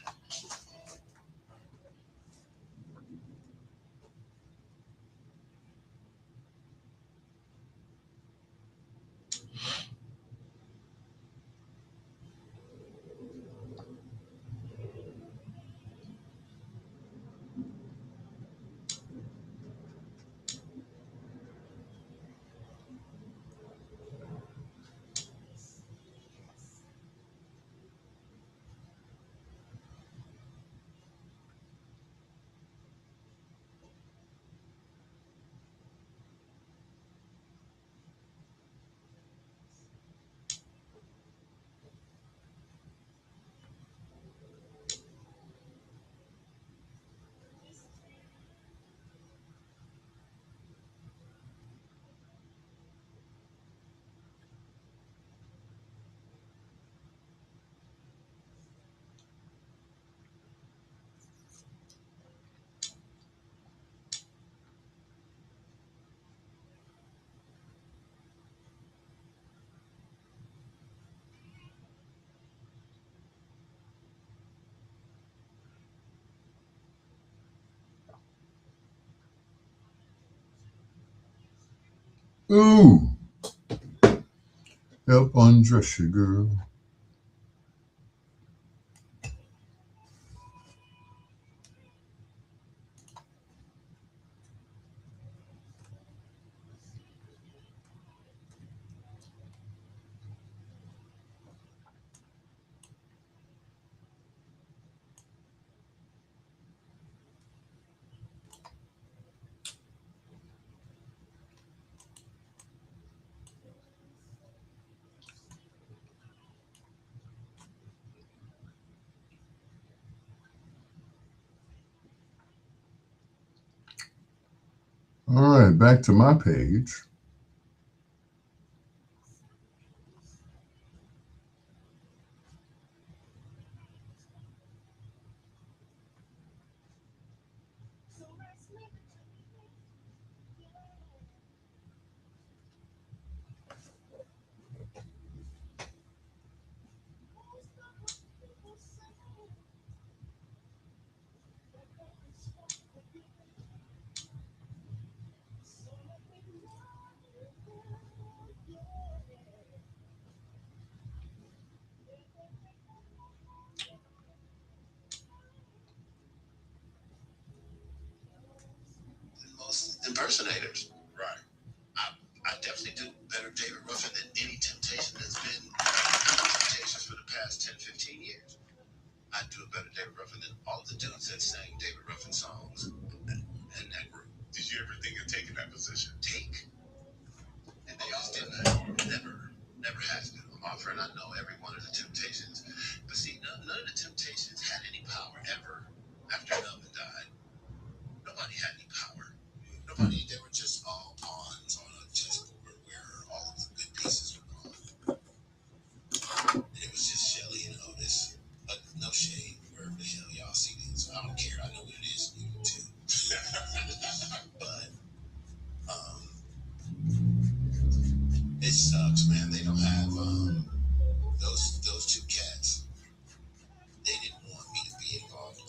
Ooh, help undress you, girl. All right, back to my page. Most impersonators. Right. I definitely do better David Ruffin than any Temptation that's been Temptations for the past 10, 15 years. I do a better David Ruffin than all the dudes that sang David Ruffin songs in that group. Did you ever think of taking that position? Take? And they all did that. Never has been an offer, and I know every one of the Temptations. But see, none of the Temptations had any power ever after Melvin died. Nobody had any power. Nobody, they were just all pawns on a chessboard where all of the good pieces were gone. And it was just Shelly and Otis. No shade, wherever the hell y'all see this. I don't care. I know what it is. You do too. But it sucks, man. They don't have those two cats. They didn't want me to be involved.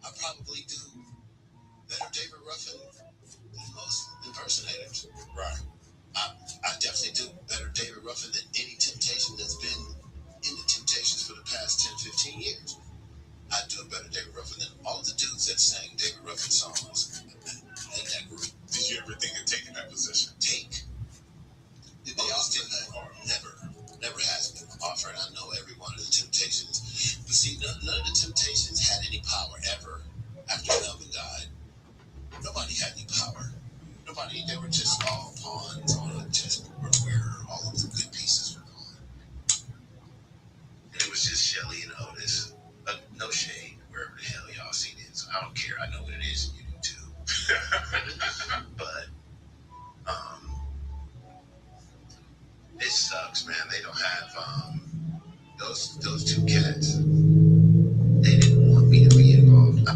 I probably do better David Ruffin than most impersonators. Right. I definitely do better David Ruffin than any Temptation that's been in the Temptations for the past 10, 15 years. I do a better David Ruffin than all the dudes that sang David Ruffin songs in that group. Did you ever think of taking that position? Take? They all did that. Never has been an offer, and I know every one of the Temptations. But see, none of the Temptations had any power ever after Melvin died. Nobody had any power. Nobody, they were just all pawns on a chessboard where all of the good pieces were gone. And it was just Shelly and Otis. No shade, wherever the hell y'all see this. I don't care. I know what it is, and you do too. But it sucks, man. They don't have those two cats. They didn't want me to be involved.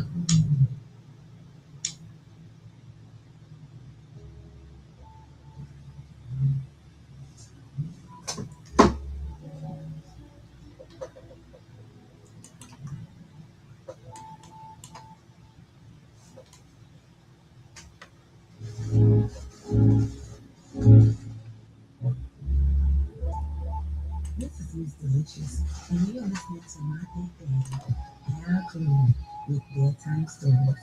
This is Miss Delicious, and you're listening to my big daddy, Al Greer, with Bedtime Stories.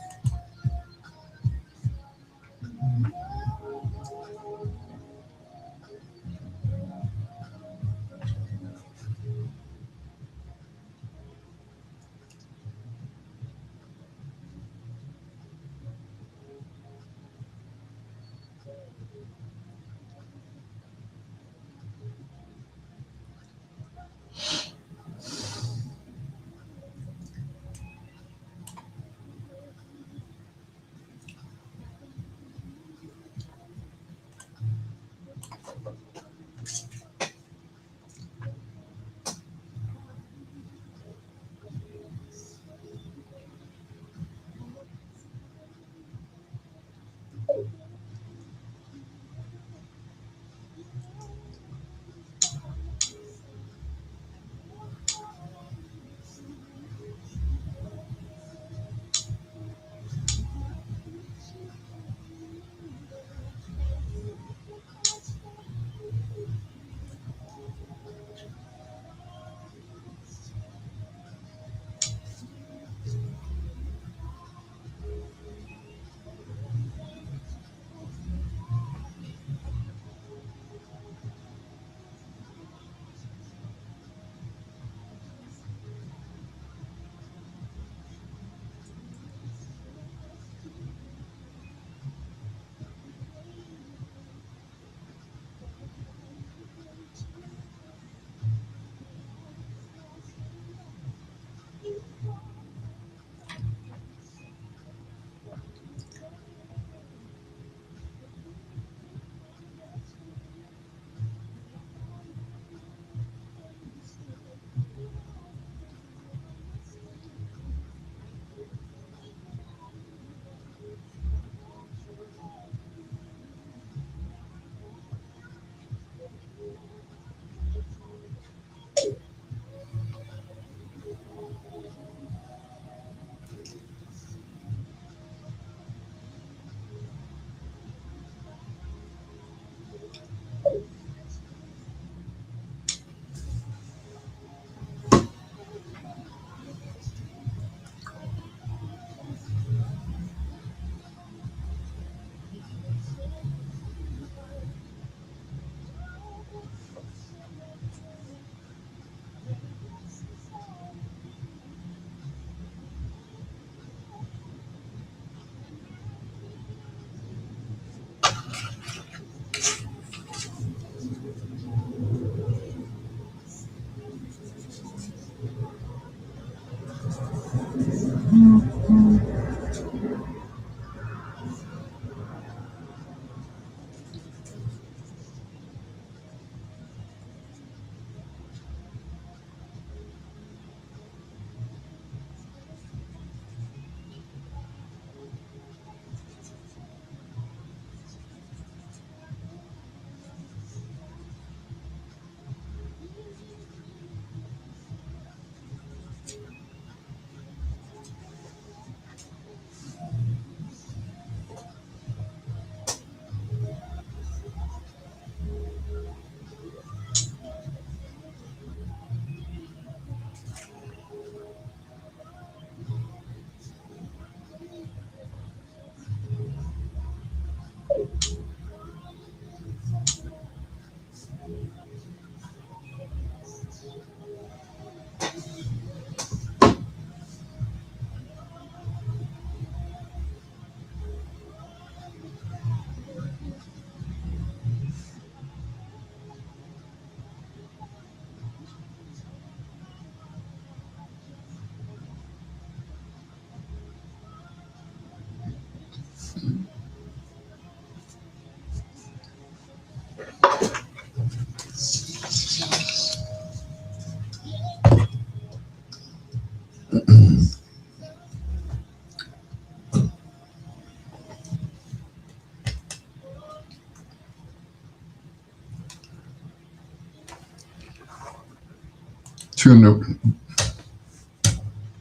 Two in a,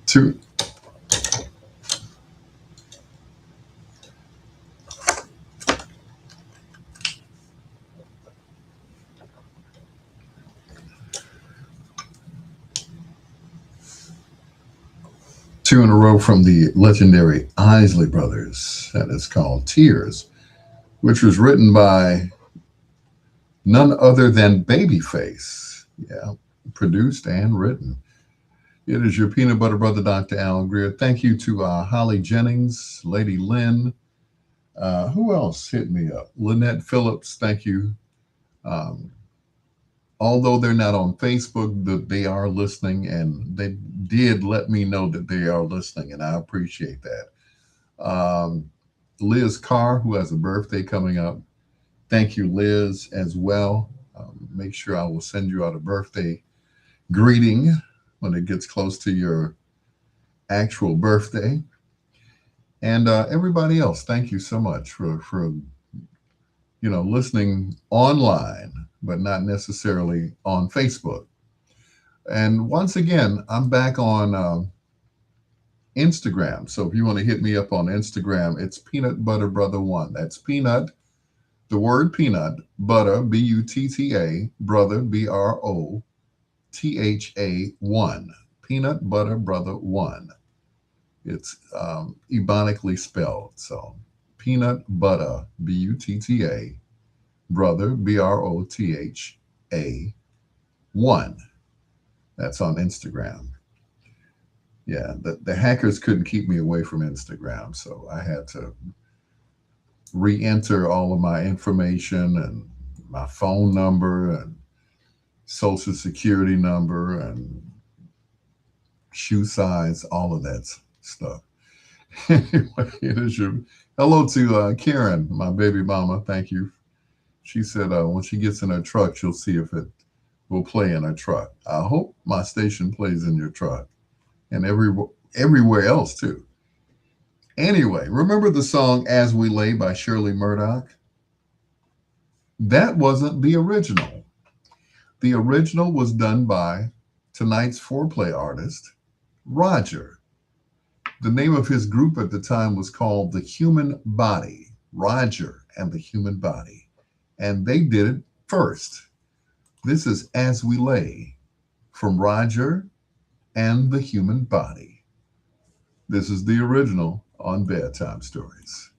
two, two in a row from the legendary Isley Brothers. That is called Tears, which was written by none other than Babyface. Yeah, produced and written. It is your peanut butter brother, Dr. Al Greer. Thank you to Holly Jennings, Lady Lynn. Who else hit me up? Lynette Phillips, thank you. Um, Although they're not on Facebook, they are listening, and they did let me know that they are listening, and I appreciate that. Liz Carr, who has a birthday coming up, thank you, Liz, as well. Make sure I will send you out a birthday greeting when it gets close to your actual birthday. And everybody else, thank you so much for listening online, but not necessarily on Facebook. And once again, I'm back on Instagram. So if you want to hit me up on Instagram, it's Peanut Butter Brother One. That's peanut, the word peanut, butter, Butta, brother, Brotha 1. Peanut Butter Brother One. It's ebonically spelled. So peanut butter, Butta, brother, Brotha 1. That's on Instagram. Yeah, the hackers couldn't keep me away from Instagram, so I had to re-enter all of my information and my phone number and social security number and shoe size, all of that stuff. Anyway, it is your hello to Karen, my baby mama. Thank you. She said when she gets in her truck, she'll see if it will play in her truck. I hope my station plays in your truck and everywhere else too. Anyway, remember the song As We Lay by Shirley Murdoch? That wasn't the original. The original was done by tonight's foreplay artist, Roger. The name of his group at the time was called The Human Body, Roger and the Human Body. And they did it first. This is As We Lay from Roger and the Human Body. This is the original on Bedtime Stories.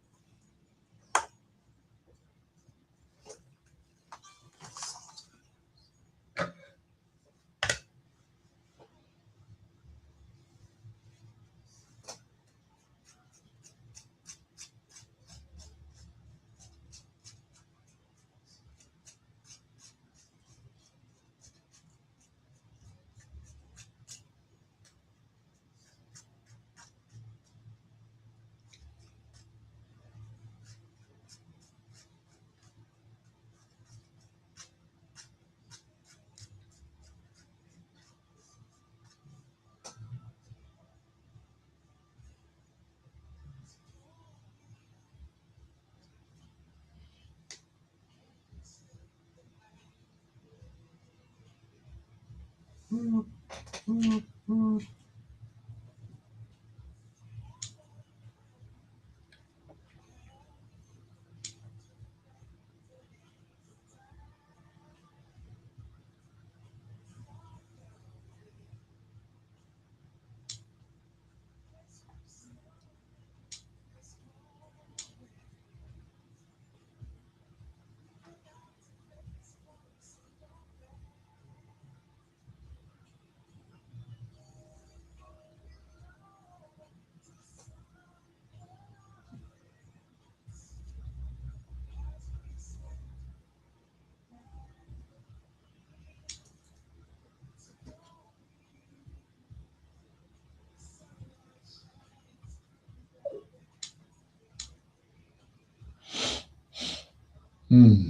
Hmm.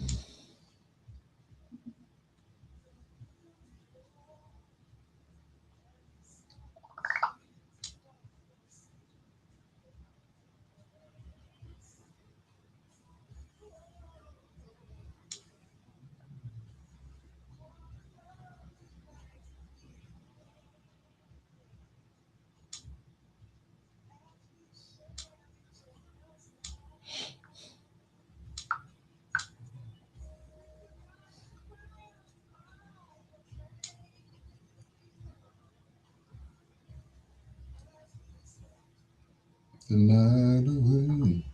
the night away.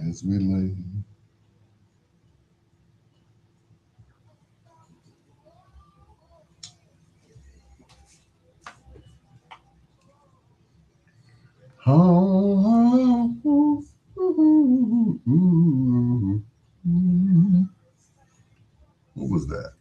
As we lay. Oh, what was that?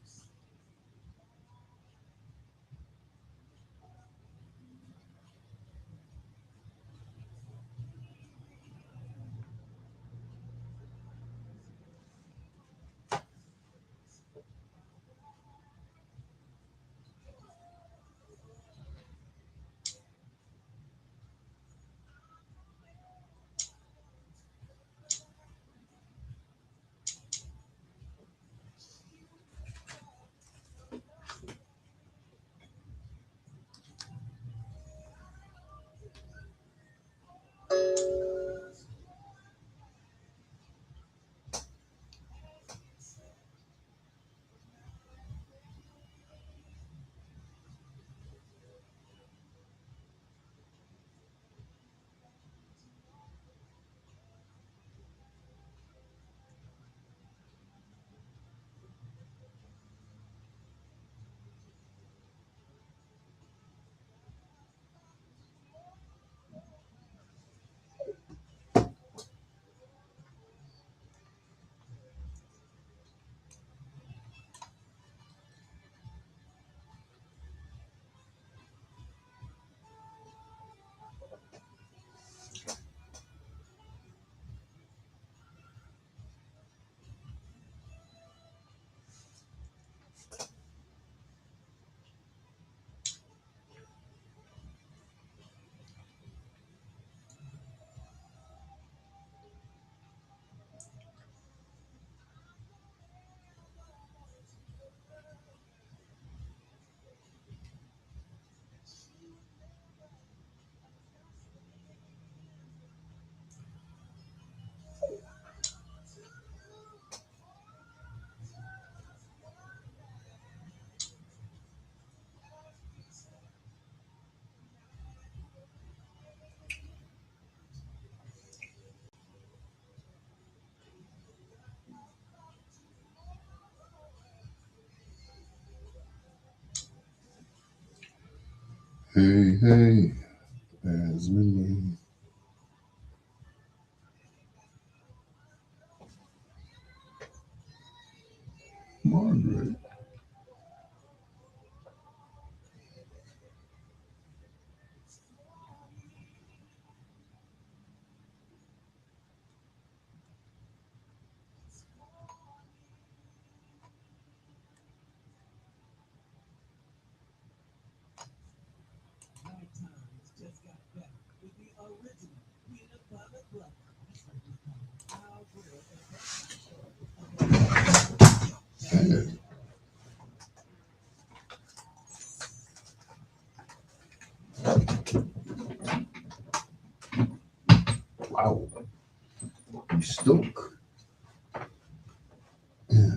Hey, hey, as we lay. Margaret. Hey. Wow. You stuck. Yeah.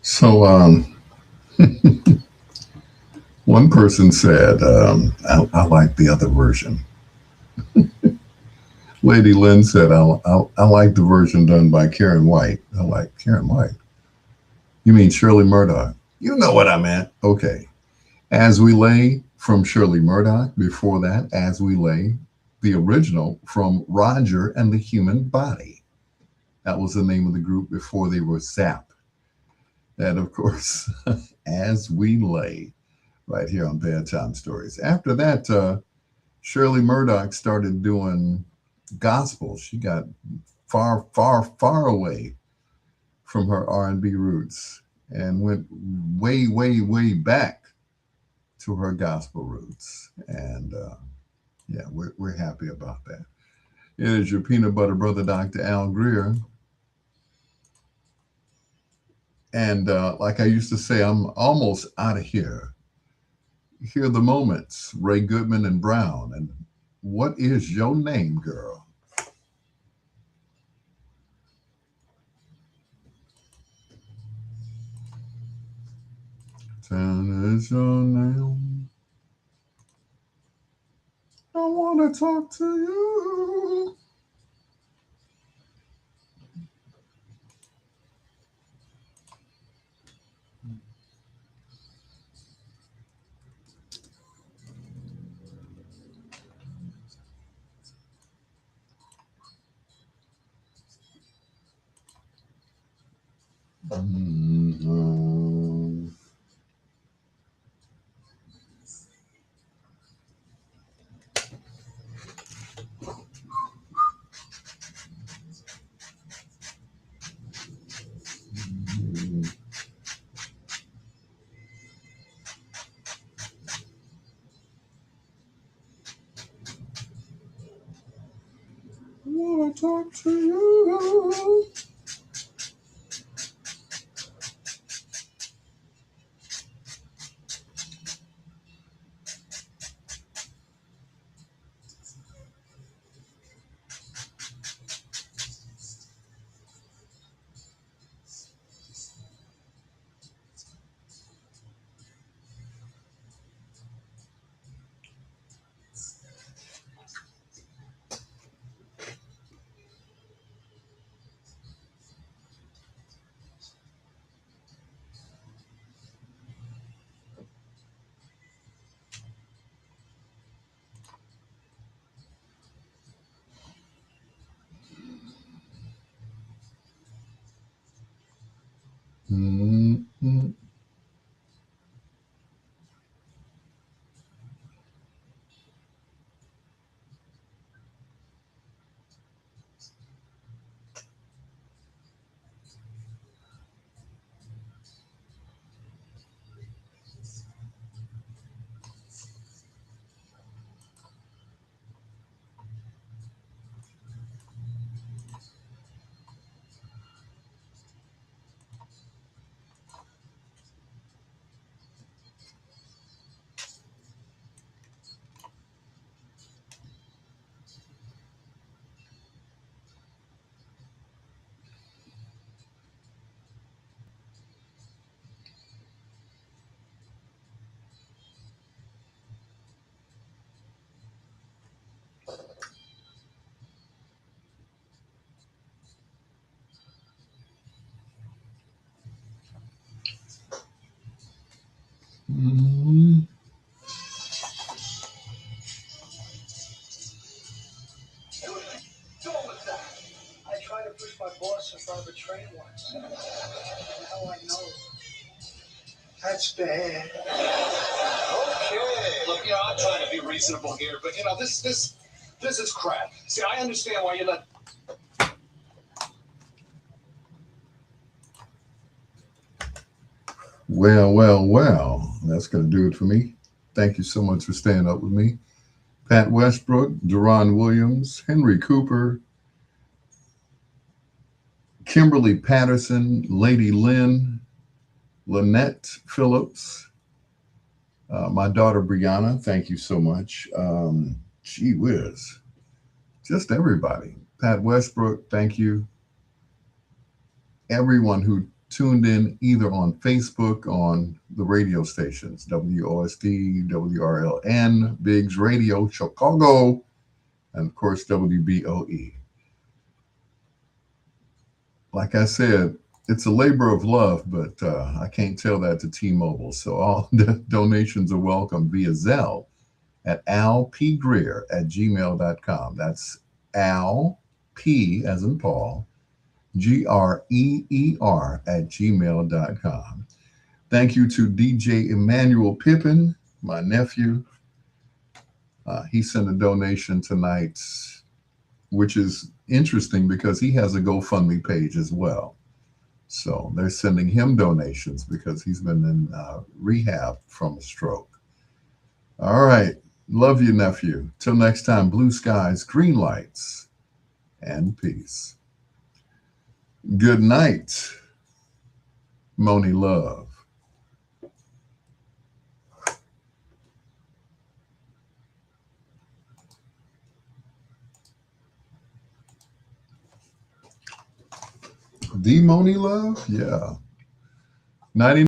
So, one person said, I like the other version. Lady Lynn said, I like the version done by Karen White. I like Karen White. You mean Shirley Murdoch? You know what I meant. Okay. As We Lay from Shirley Murdoch. Before that, As We Lay, the original from Roger and the Human Body. That was the name of the group before they were Zap. And of course, As We Lay, right here on Bedtime Stories. After that, Shirley Murdoch started doing gospel. She got far, far, far away from her R&B roots and went way, way, way back to her gospel roots. And yeah, we're happy about that. It is your peanut butter brother, Dr. Al Greer. And like I used to say, I'm almost out of here. Hear the moments, Ray Goodman and Brown. And what is your name, girl? Tell us your name. I want to talk to you. I wanna talk to you. Mm-hmm. Mm-hmm. I tried to push my boss in front of a train once. Now I know. That's bad. Okay. Look, I'm trying to be reasonable here, but this is crap. See, I understand why you're not. Well. That's going to do it for me. Thank you so much for staying up with me. Pat Westbrook, Deron Williams, Henry Cooper, Kimberly Patterson, Lady Lynn, Lynette Phillips, my daughter Brianna. Thank you so much. Gee whiz. Just everybody. Pat Westbrook, thank you. Everyone who tuned in either on Facebook, on the radio stations, WOSD, WRLN, Biggs Radio, Chicago, and of course, WBOE. Like I said, it's a labor of love, but I can't tell that to T-Mobile. So all donations are welcome via Zelle at alpgreer@gmail.com. That's Al P as in Paul, GREER@gmail.com. Thank you to DJ Emmanuel Pippin, my nephew. He sent a donation tonight, which is interesting because he has a GoFundMe page as well. So they're sending him donations because he's been in rehab from a stroke. All right. Love you, nephew. Till next time, blue skies, green lights, and peace. Good night, Moni Love. The Moni Love? Yeah. 99.